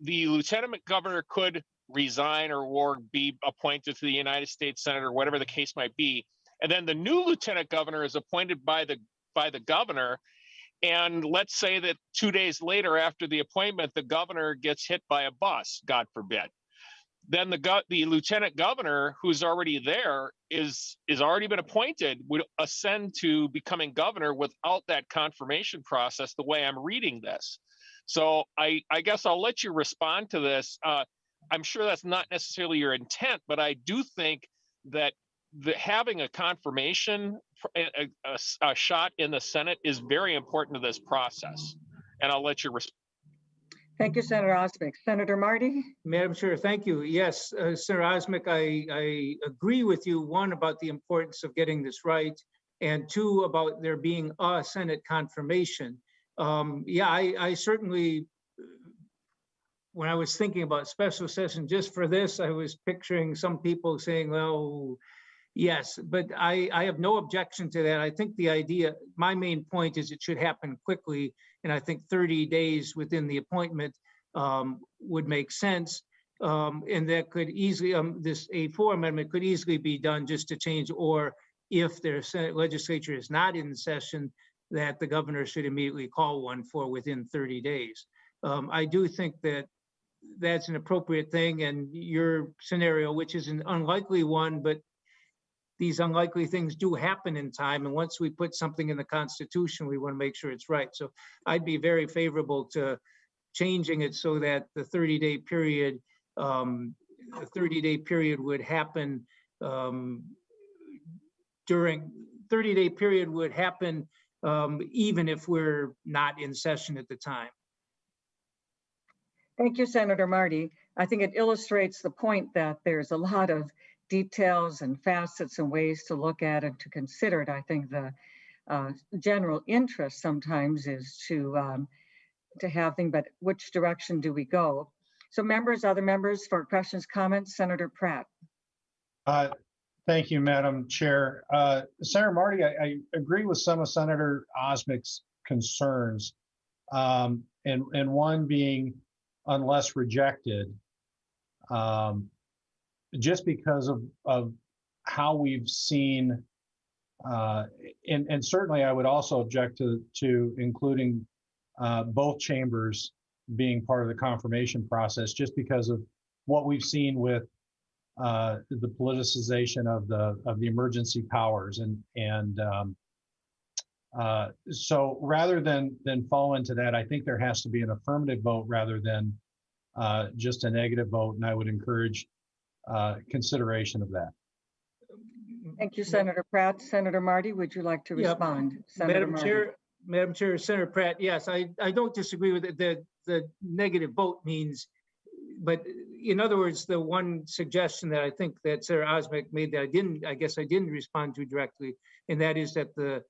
the Lieutenant Governor could resign or be appointed to the United States Senate or whatever the case might be. And then the new Lieutenant Governor is appointed by the governor. And let's say that 2 days later after the appointment, the governor gets hit by a bus, God forbid. Then the Lieutenant Governor, who's already there, is already been appointed, would ascend to becoming governor without that confirmation process, the way I'm reading this. So I guess I'll let you respond to this. I'm sure that's not necessarily your intent, but I do think that having a confirmation, a shot in the Senate is very important to this process. And I'll let you respond. Thank you, Senator Osmic. Senator Marty? Madam Chair, thank you. Yes, Senator Osmic, I agree with you, one, about the importance of getting this right, and two, about there being a Senate confirmation. Yeah, I certainly, when I was thinking about special session just for this, I was picturing some people saying, well, yes, but I have no objection to that. I think the idea, my main point is it should happen quickly. And I think 30 days within the appointment would make sense. And that could easily, this A4 amendment could easily be done just to change, or if their Senate legislature is not in session, that the governor should immediately call one for within 30 days. I do think that that's an appropriate thing, and your scenario, which is an unlikely one, but these unlikely things do happen in time. And once we put something in the Constitution, we want to make sure it's right. So I'd be very favorable to changing it so that the 30-day period, would happen even if we're not in session at the time. Thank you, Senator Marty. I think it illustrates the point that there's a lot of details and facets and ways to look at it, to consider it. I think the general interest sometimes is to have things, but which direction do we go? So members, other members for questions, comments, Senator Pratt. Thank you, Madam Chair. Senator Marty, I agree with some of Senator Osmic's concerns. and one being unless rejected, just because of how we've seen, and certainly I would also object to including both chambers being part of the confirmation process, just because of what we've seen with the politicization of the emergency powers, so rather than fall into that, I think there has to be an affirmative vote rather than just a negative vote, and I would encourage consideration of that. Thank you, Senator Pratt. Senator Marty, would you like to respond? Senator Marty. Madam Chair, Senator Pratt, yes, I don't disagree with it. The negative vote means, but in other words, the one suggestion that I think that Sarah Osmek made that I guess I didn't respond to directly, and that is that the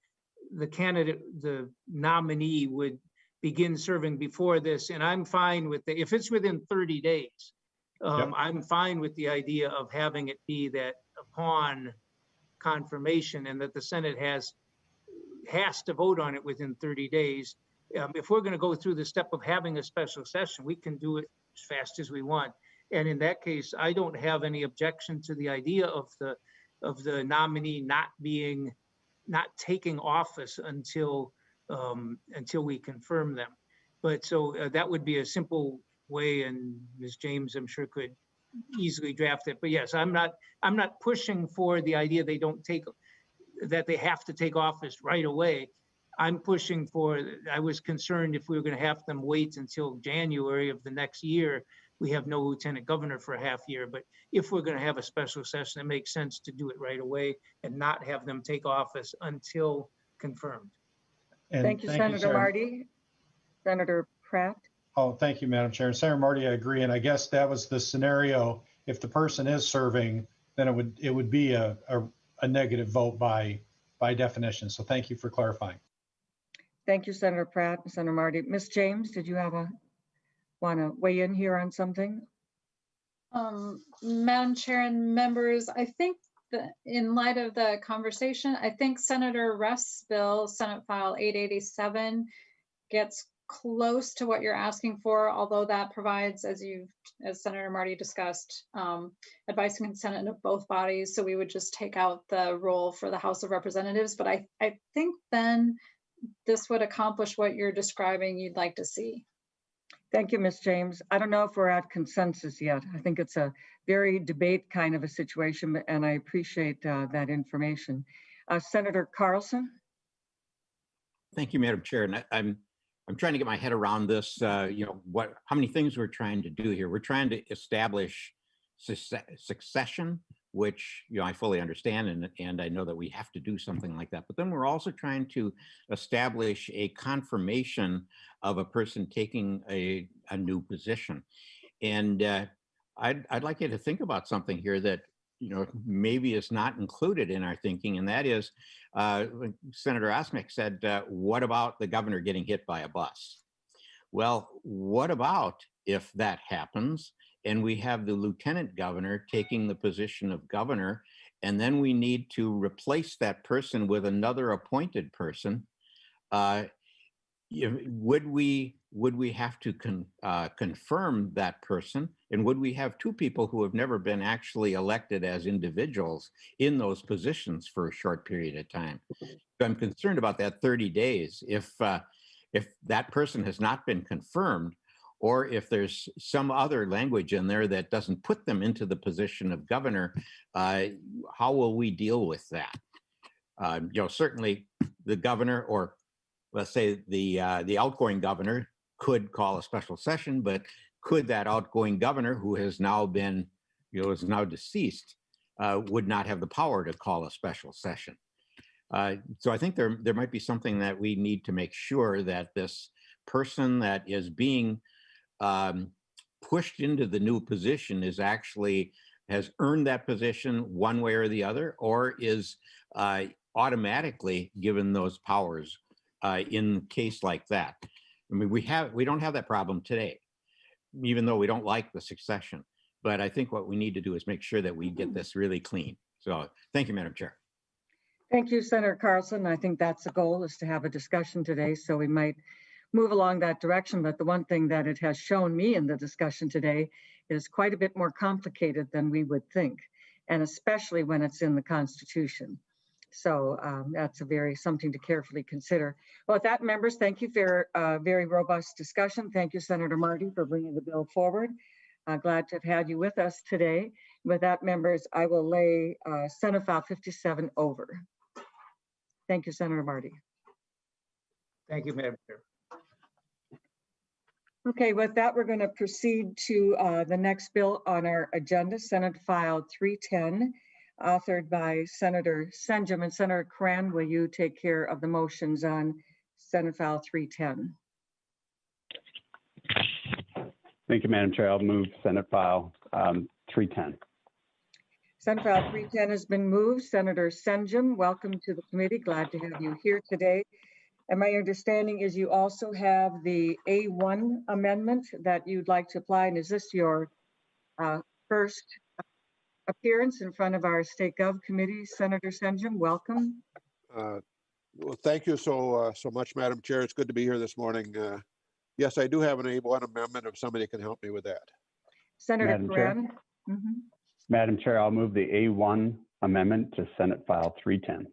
candidate, the nominee would begin serving before this. And I'm fine with if it's within 30 days, Yep. I'm fine with the idea of having it be that upon confirmation and that the Senate has to vote on it within 30 days. If we're going to go through the step of having a special session, we can do it as fast as we want. And in that case, I don't have any objection to the idea of the nominee not taking office until we confirm them. But so that would be a simple way, and Ms. James, I'm sure, could easily draft it. But yes, I'm not pushing for the idea that they have to take office right away. I'm pushing for, I was concerned if we were going to have them wait until January of the next year, we have no lieutenant governor for a half year. But if we're going to have a special session, it makes sense to do it right away and not have them take office until confirmed. And thank you, Senator Marty. Senator Pratt. Oh, thank you, Madam Chair. And Senator Marty, I agree. And I guess that was the scenario. If the person is serving, then it would be a negative vote by definition. So thank you for clarifying. Thank you, Senator Pratt and Senator Marty. Ms. James, did you want to weigh in here on something? Madam Chair and members, I think that in light of the conversation, I think Senator Rust's bill, Senate File 887, gets close to what you're asking for, although that provides, as Senator Marty discussed, advice and consent of both bodies. So we would just take out the role for the House of Representatives. But I think then this would accomplish what you're describing you'd like to see. Thank you, Ms. James. I don't know if we're at consensus yet. I think it's a very debate kind of a situation, and I appreciate that information. Senator Carlson. Thank you, Madam Chair. And I'm trying to get my head around this. How many things we're trying to do here? We're trying to establish succession, which I fully understand, and I know that we have to do something like that. But then we're also trying to establish a confirmation of a person taking a new position. And I'd like you to think about something here that maybe is not included in our thinking, and that is, Senator Osmek said, what about the governor getting hit by a bus? Well, what about if that happens and we have the lieutenant governor taking the position of governor, and then we need to replace that person with another appointed person? Would we have to confirm that person? And would we have two people who have never been actually elected as individuals in those positions for a short period of time? So I'm concerned about that 30 days. If that person has not been confirmed, or if there's some other language in there that doesn't put them into the position of governor, how will we deal with that? Certainly the governor, or let's say the outgoing governor, could call a special session, but could that outgoing governor, who has now been, is now deceased, would not have the power to call a special session? So I think there might be something that we need to make sure that this person that is being pushed into the new position has earned that position one way or the other, or is automatically given those powers in a case like that. I mean, we don't have that problem today, even though we don't like the succession. But I think what we need to do is make sure that we get this really clean. So thank you, Madam Chair. Thank you, Senator Carlson. I think that's the goal, is to have a discussion today. So we might move along that direction. But the one thing that it has shown me in the discussion today is quite a bit more complicated than we would think, and especially when it's in the Constitution. So that's something to carefully consider. Well, with that, members, thank you for a very robust discussion. Thank you, Senator Marty, for bringing the bill forward. Glad to have had you with us today. With that, members, I will lay Senate File 57 over. Thank you, Senator Marty. Thank you, Madam Chair. Okay, with that, we're going to proceed to the next bill on our agenda, Senate File 310, authored by Senator Senjem. And Senator Cran, will you take care of the motions on Senate File 310? Thank you, Madam Chair. I'll move Senate File 310. Senate File 310 has been moved. Senator Senjem, welcome to the committee. Glad to have you here today. And my understanding is you also have the A1 amendment that you'd like to apply. And is this your first appearance in front of our State Gov Committee? Senator Senjem, welcome. Well, thank you so much, Madam Chair. It's good to be here this morning. Yes, I do have an A1 amendment if somebody can help me with that. Senator Madam Chair. Cran. Madam Chair, I'll move the A1 amendment to Senate File 310.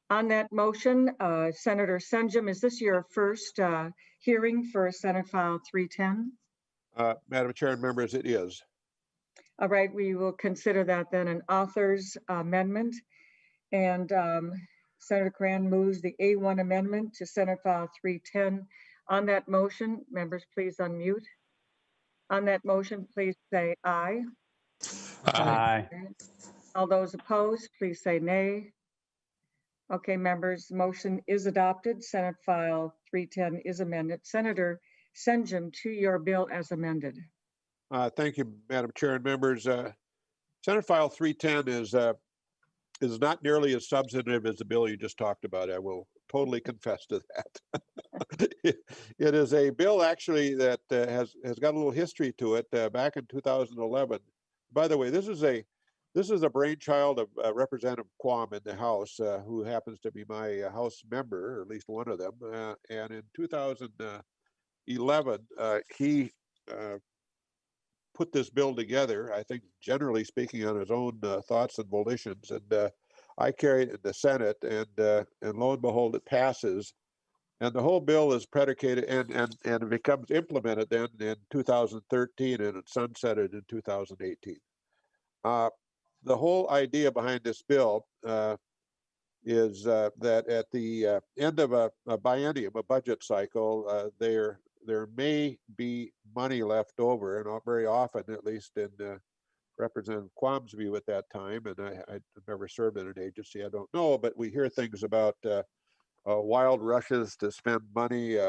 On that motion, Senator Senjem, is this your first hearing for Senate File 310? Madam Chair and members, it is. All right, we will consider that then an author's amendment. And Senator Cran moves the A1 amendment to Senate File 310. On that motion, members, please unmute. On that motion, please say aye. Aye. All those opposed, please say nay. Okay, members, motion is adopted. Senate File 310 is amended. Senator Senjem, to your bill as amended. Thank you, Madam Chair and members. Senate File 310 is not nearly as substantive as the bill you just talked about. I will totally confess to that. It is a bill actually that has got a little history to it. Back in 2011. By the way, this is a brainchild of Representative Quam in the House, who happens to be my House member, or at least one of them. And in 2011, he put this bill together, I think generally speaking on his own thoughts and volitions. And I carried it in the Senate, and lo and behold, it passes. And the whole bill is predicated and it becomes implemented then in 2013, and it's sunsetted in 2018. The whole idea behind this bill is that at the end of a biennium, a budget cycle, there may be money left over, and not very often, at least in Representative Quam's view at that time, and I've never served in an agency, I don't know, but we hear things about wild rushes to spend money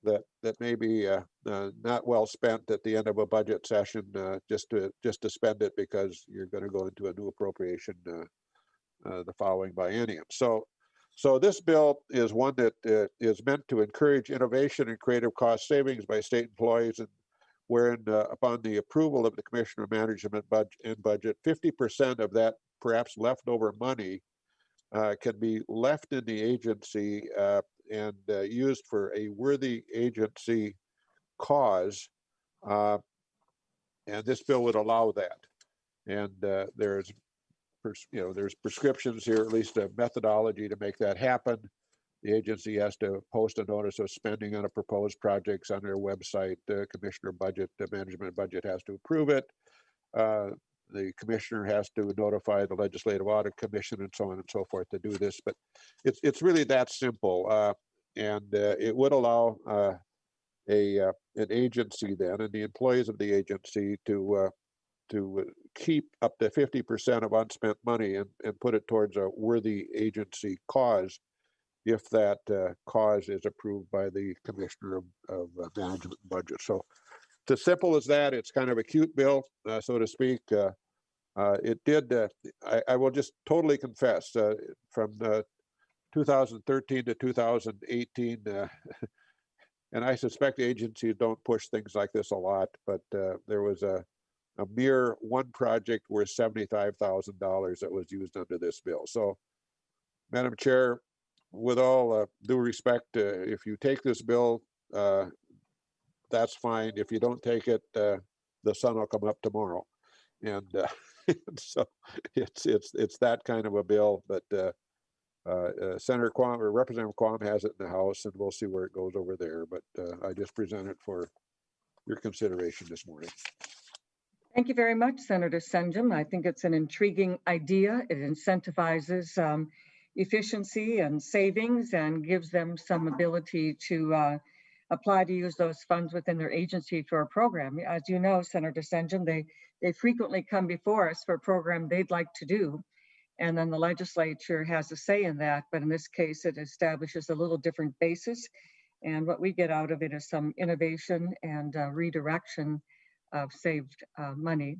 that may be not well spent at the end of a budget session, just to spend it because you're going to go into a new appropriation the following biennium. So this bill is one that is meant to encourage innovation and creative cost savings by state employees, and wherein upon the approval of the Commissioner Management budget, 50% of that perhaps leftover money can be left in the agency and used for a worthy agency cause, and this bill would allow that. And there's prescriptions here, at least a methodology to make that happen. The agency has to post a notice of spending on a proposed projects on their website. The Commissioner Management budget has to approve it. The commissioner has to notify the Legislative Audit Commission and so on and so forth to do this. But it's really that simple, and it would allow an agency then and the employees of the agency to keep up to 50% of unspent money and put it towards a worthy agency cause, if that cause is approved by the Commissioner of Management and Budget. So it's as simple as that. It's kind of a cute bill, so to speak. It did, I will just totally confess, from 2013 to 2018, and I suspect agencies don't push things like this a lot, but there was a mere one project worth $75,000 that was used under this bill. So, Madam Chair, with all due respect, if you take this bill, that's fine. If you don't take it, the sun will come up tomorrow. And so it's that kind of a bill, but Senator Quam or Representative Quam has it in the House, and we'll see where it goes over there. But I just present it for your consideration this morning. Thank you very much, Senator Senjem. I think it's an intriguing idea. It incentivizes efficiency and savings and gives them some ability to apply to use those funds within their agency for a program. As you know, Senator Senjem, they frequently come before us for a program they'd like to do. And then the legislature has a say in that. But in this case, it establishes a little different basis. And what we get out of it is some innovation and redirection of saved money.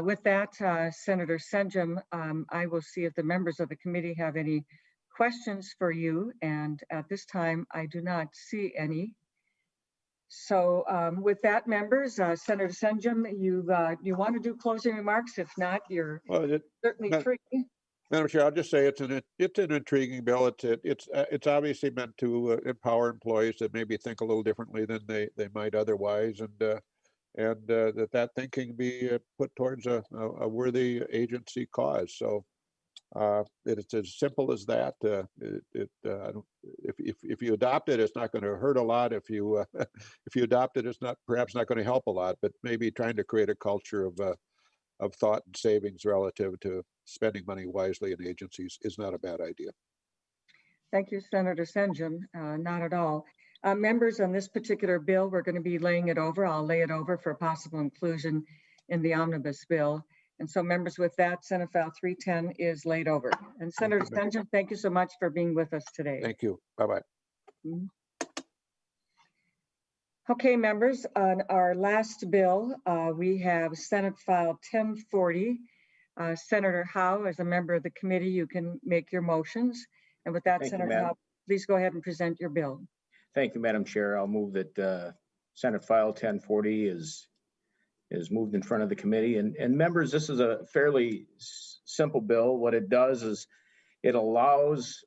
With that, Senator Senjem, I will see if the members of the committee have any questions for you. And at this time, I do not see any. So with that, members, Senator Senjem, you want to do closing remarks? If not, you're certainly free. Madam Chair, I'll just say it's an intriguing bill. It's obviously meant to empower employees that maybe think a little differently than they might otherwise, and that thinking be put towards a worthy agency cause. So it's as simple as that. If you adopt it, it's not going to hurt a lot. If you adopt it, it's perhaps not going to help a lot. But maybe trying to create a culture of thought and savings relative to spending money wisely in agencies is not a bad idea. Thank you, Senator Senjem. Not at all. Members, on this particular bill, we're going to be laying it over. I'll lay it over for possible inclusion in the omnibus bill. And so members, with that, Senate File 310 is laid over. And Senator Senjem, thank you so much for being with us today. Thank you. Bye-bye. Okay, members, on our last bill, we have Senate File 1040. Senator Howe, as a member of the committee, you can make your motions. And with that, Senator Howe, please go ahead and present your bill. Thank you, Madam Chair. I'll move that Senate File 1040 is moved in front of the committee. And members, this is a fairly simple bill. What it does is it allows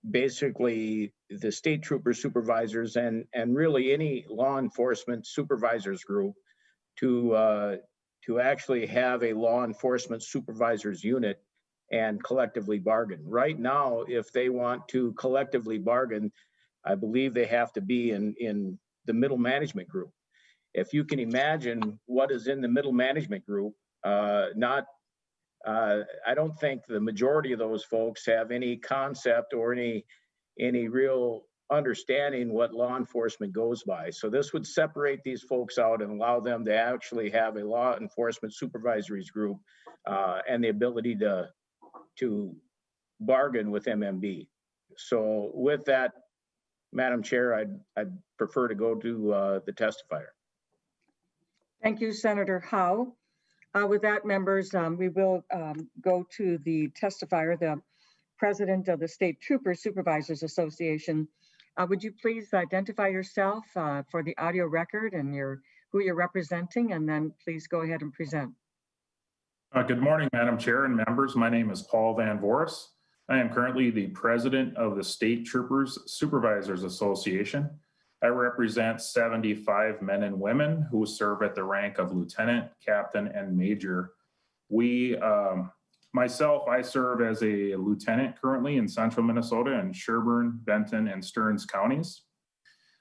basically the state trooper supervisors and really any law enforcement supervisors group to actually have a law enforcement supervisors unit and collectively bargain. Right now, if they want to collectively bargain, I believe they have to be in the middle management group. If you can imagine what is in the middle management group, I don't think the majority of those folks have any concept or any real understanding what law enforcement goes by. So this would separate these folks out and allow them to actually have a law enforcement supervisories group and the ability to bargain with MMB. So with that, Madam Chair, I'd prefer to go to the testifier. Thank you, Senator Howe. With that, members, we will go to the testifier, the president of the State Trooper Supervisors Association. Would you please identify yourself for the audio record and who you're representing, and then please go ahead and present. Good morning, Madam Chair and members. My name is Paul Van Voris. I am currently the president of the State Troopers Supervisors Association. I represent 75 men and women who serve at the rank of lieutenant, captain, and major. Myself, I serve as a lieutenant currently in central Minnesota in Sherburne, Benton, and Stearns counties.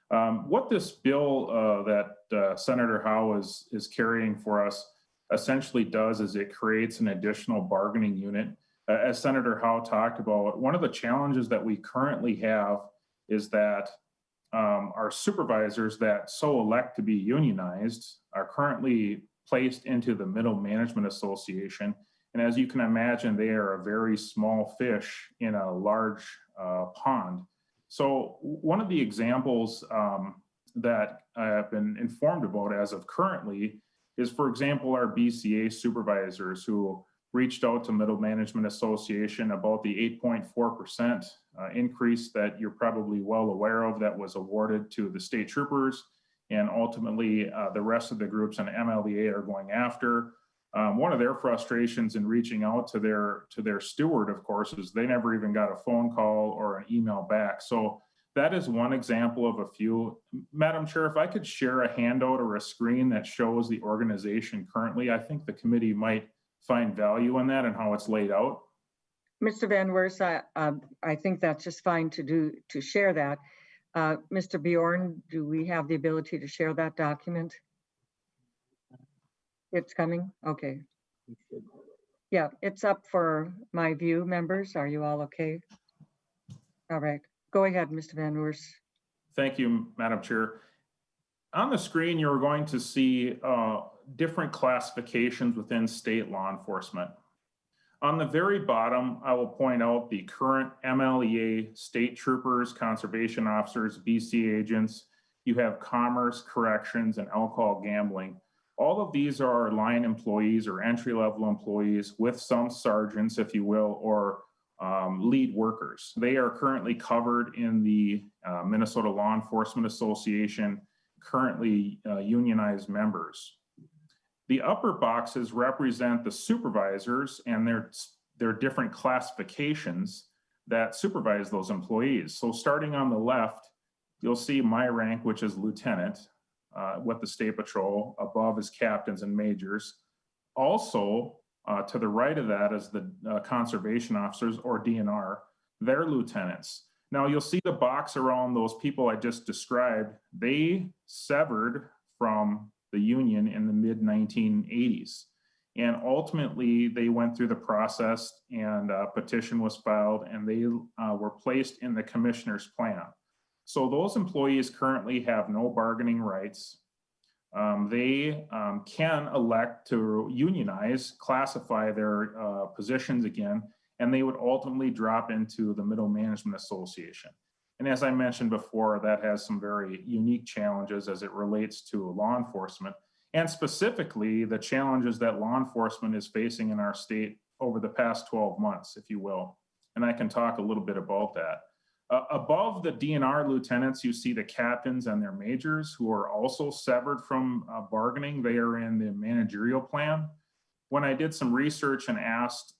What this bill that Senator Howe is carrying for us essentially does is it creates an additional bargaining unit. As Senator Howe talked about, one of the challenges that we currently have is that our supervisors that so elect to be unionized are currently placed into the Middle Management Association. And as you can imagine, they are a very small fish in a large pond. So one of the examples that I have been informed about as of currently is, for example, our BCA supervisors who reached out to Middle Management Association about the 8.4% increase that you're probably well aware of that was awarded to the state troopers, and ultimately the rest of the groups and MLEA are going after. One of their frustrations in reaching out to their steward, of course, is they never even got a phone call or an email back. So that is one example of a few. Madam Chair, if I could share a handout or a screen that shows the organization currently, I think the committee might find value in that and how it's laid out. Mr. Van Wers, I think that's just fine to share that. Mr. Bjorn, do we have the ability to share that document? It's coming? Okay. Yeah, it's up for my view, members. Are you all okay? All right. Go ahead, Mr. Van Wers. Thank you, Madam Chair. On the screen, you're going to see different classifications within state law enforcement. On the very bottom, I will point out the current MLEA state troopers, conservation officers, BC agents. You have commerce, corrections, and alcohol gambling. All of these are line employees or entry-level employees with some sergeants, if you will, or lead workers. They are currently covered in the Minnesota Law Enforcement Association, currently unionized members. The upper boxes represent the supervisors and their different classifications that supervise those employees. So starting on the left, you'll see my rank, which is lieutenant with the State Patrol. Above is captains and majors. Also, to the right of that is the conservation officers, or DNR. They're lieutenants. Now you'll see the box around those people I just described. They severed from the union in the mid-1980s. And ultimately, they went through the process and a petition was filed and they were placed in the commissioner's plan. So those employees currently have no bargaining rights. They can elect to unionize, classify their positions again, and they would ultimately drop into the Middle Management Association. And as I mentioned before, that has some very unique challenges as it relates to law enforcement, and specifically the challenges that law enforcement is facing in our state over the past 12 months, if you will. And I can talk a little bit about that. Above the DNR lieutenants, you see the captains and their majors who are also severed from bargaining. They are in the managerial plan. When I did some research and asked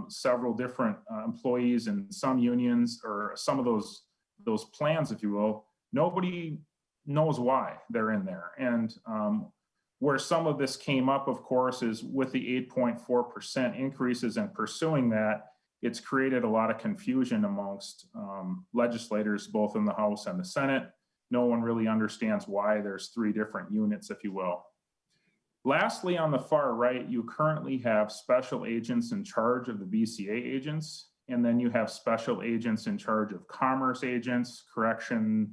several different employees in some unions or some of those plans, if you will, nobody knows why they're in there. And where some of this came up, of course, is with the 8.4% increases and pursuing that, it's created a lot of confusion amongst legislators, both in the House and the Senate. No one really understands why there's three different units, if you will. Lastly, on the far right, you currently have special agents in charge of the BCA agents, and then you have special agents in charge of commerce agents, correction,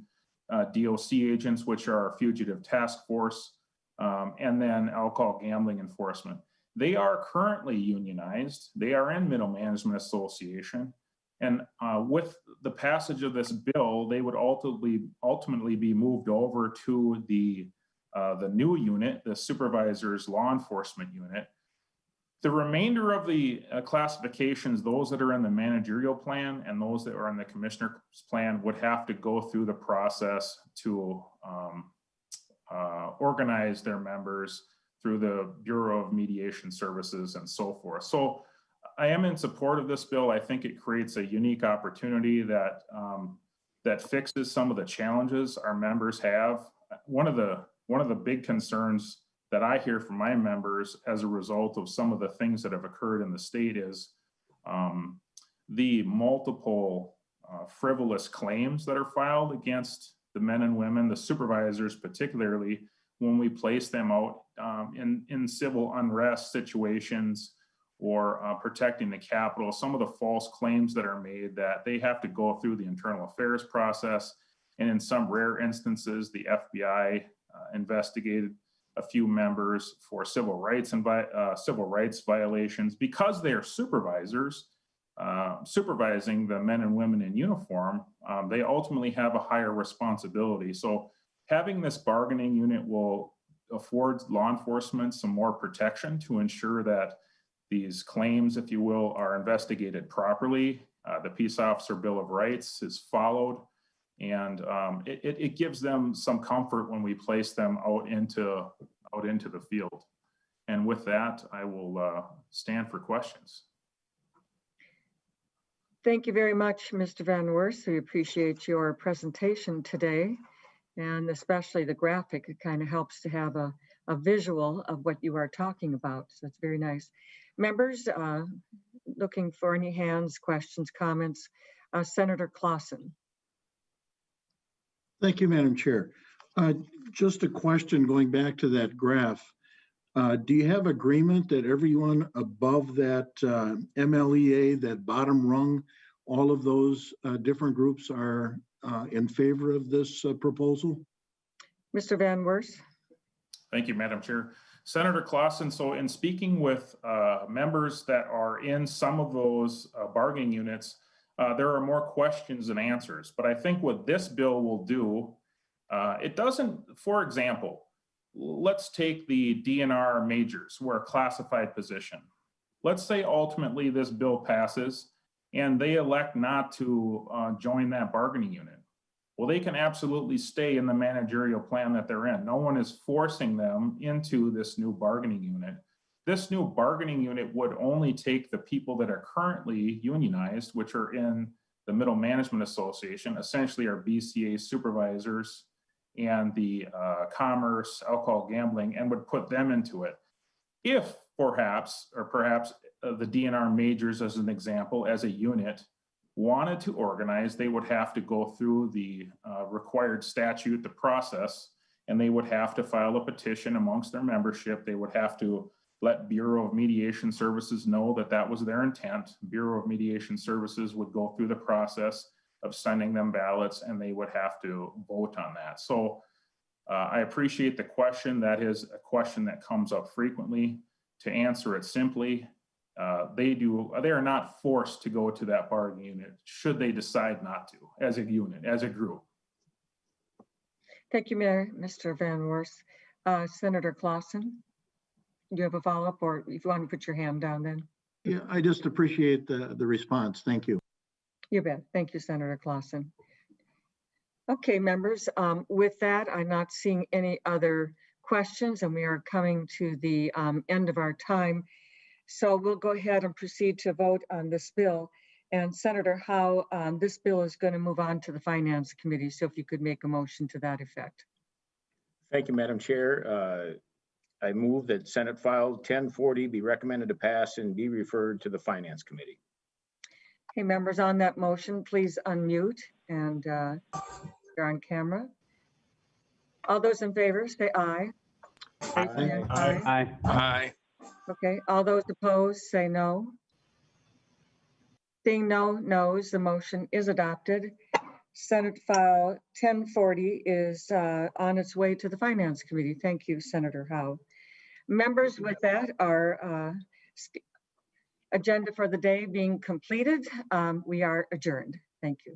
DOC agents, which are our fugitive task force, and then alcohol gambling enforcement. They are currently unionized. They are in Middle Management Association. And with the passage of this bill, they would ultimately be moved over to the new unit, the Supervisors Law Enforcement Unit. The remainder of the classifications, those that are in the managerial plan and those that are in the commissioner's plan, would have to go through the process to organize their members through the Bureau of Mediation Services and so forth. So I am in support of this bill. I think it creates a unique opportunity that that fixes some of the challenges our members have. One of the big concerns that I hear from my members as a result of some of the things that have occurred in the state is the multiple frivolous claims that are filed against the men and women, the supervisors particularly, when we place them out in civil unrest situations or protecting the Capitol. Some of the false claims that are made that they have to go through the internal affairs process. And in some rare instances, the FBI investigated a few members for civil rights violations because they are supervisors supervising the men and women in uniform. They ultimately have a higher responsibility. So having this bargaining unit will afford law enforcement some more protection to ensure that these claims, if you will, are investigated properly. The Peace Officer Bill of Rights is followed, and it gives them some comfort when we place them out into the field. And with that, I will stand for questions. Thank you very much, Mr. Van Werst. We appreciate your presentation today, and especially the graphic. It kind of helps to have a visual of what you are talking about. So it's very nice. Members, looking for any hands, questions, comments. Senator Clausen. Thank you, Madam Chair. Just a question going back to that graph. Do you have agreement that everyone above that MLEA, that bottom rung, all of those different groups are in favor of this proposal? Mr. Van Werst. Thank you, Madam Chair. Senator Clausen, so in speaking with members that are in some of those bargaining units, there are more questions than answers. But I think what this bill will do, it doesn't, for example, let's take the DNR majors, who are a classified position. Let's say ultimately this bill passes and they elect not to join that bargaining unit. Well, they can absolutely stay in the managerial plan that they're in. No one is forcing them into this new bargaining unit. This new bargaining unit would only take the people that are currently unionized, which are in the Middle Management Association, essentially our BCA supervisors and the commerce, alcohol, gambling, and would put them into it. If perhaps the DNR majors, as an example, as a unit, wanted to organize, they would have to go through the required statute, the process, and they would have to file a petition amongst their membership. They would have to let Bureau of Mediation Services know that that was their intent. Bureau of Mediation Services would go through the process of sending them ballots, and they would have to vote on that. So I appreciate the question. That is a question that comes up frequently. To answer it simply, they are not forced to go to that bargaining unit should they decide not to, as a unit, as a group. Thank you, Mr. Van Werst. Senator Clausen, do you have a follow-up, or if you want to put your hand down then? Yeah, I just appreciate the response. Thank you. You bet. Thank you, Senator Clausen. Okay, members, with that, I'm not seeing any other questions, and we are coming to the end of our time. So we'll go ahead and proceed to vote on this bill. And Senator Howe, this bill is going to move on to the Finance Committee. So if you could make a motion to that effect. Thank you, Madam Chair. I move that Senate File 1040 be recommended to pass and be referred to the Finance Committee. Okay, members, on that motion, please unmute and you're on camera. All those in favor, say aye. Aye. Aye. Aye. Okay, all those opposed, say no. Seeing no no's, the motion is adopted. Senate File 1040 is on its way to the Finance Committee. Thank you, Senator Howe. Members, with that, our agenda for the day being completed, we are adjourned. Thank you.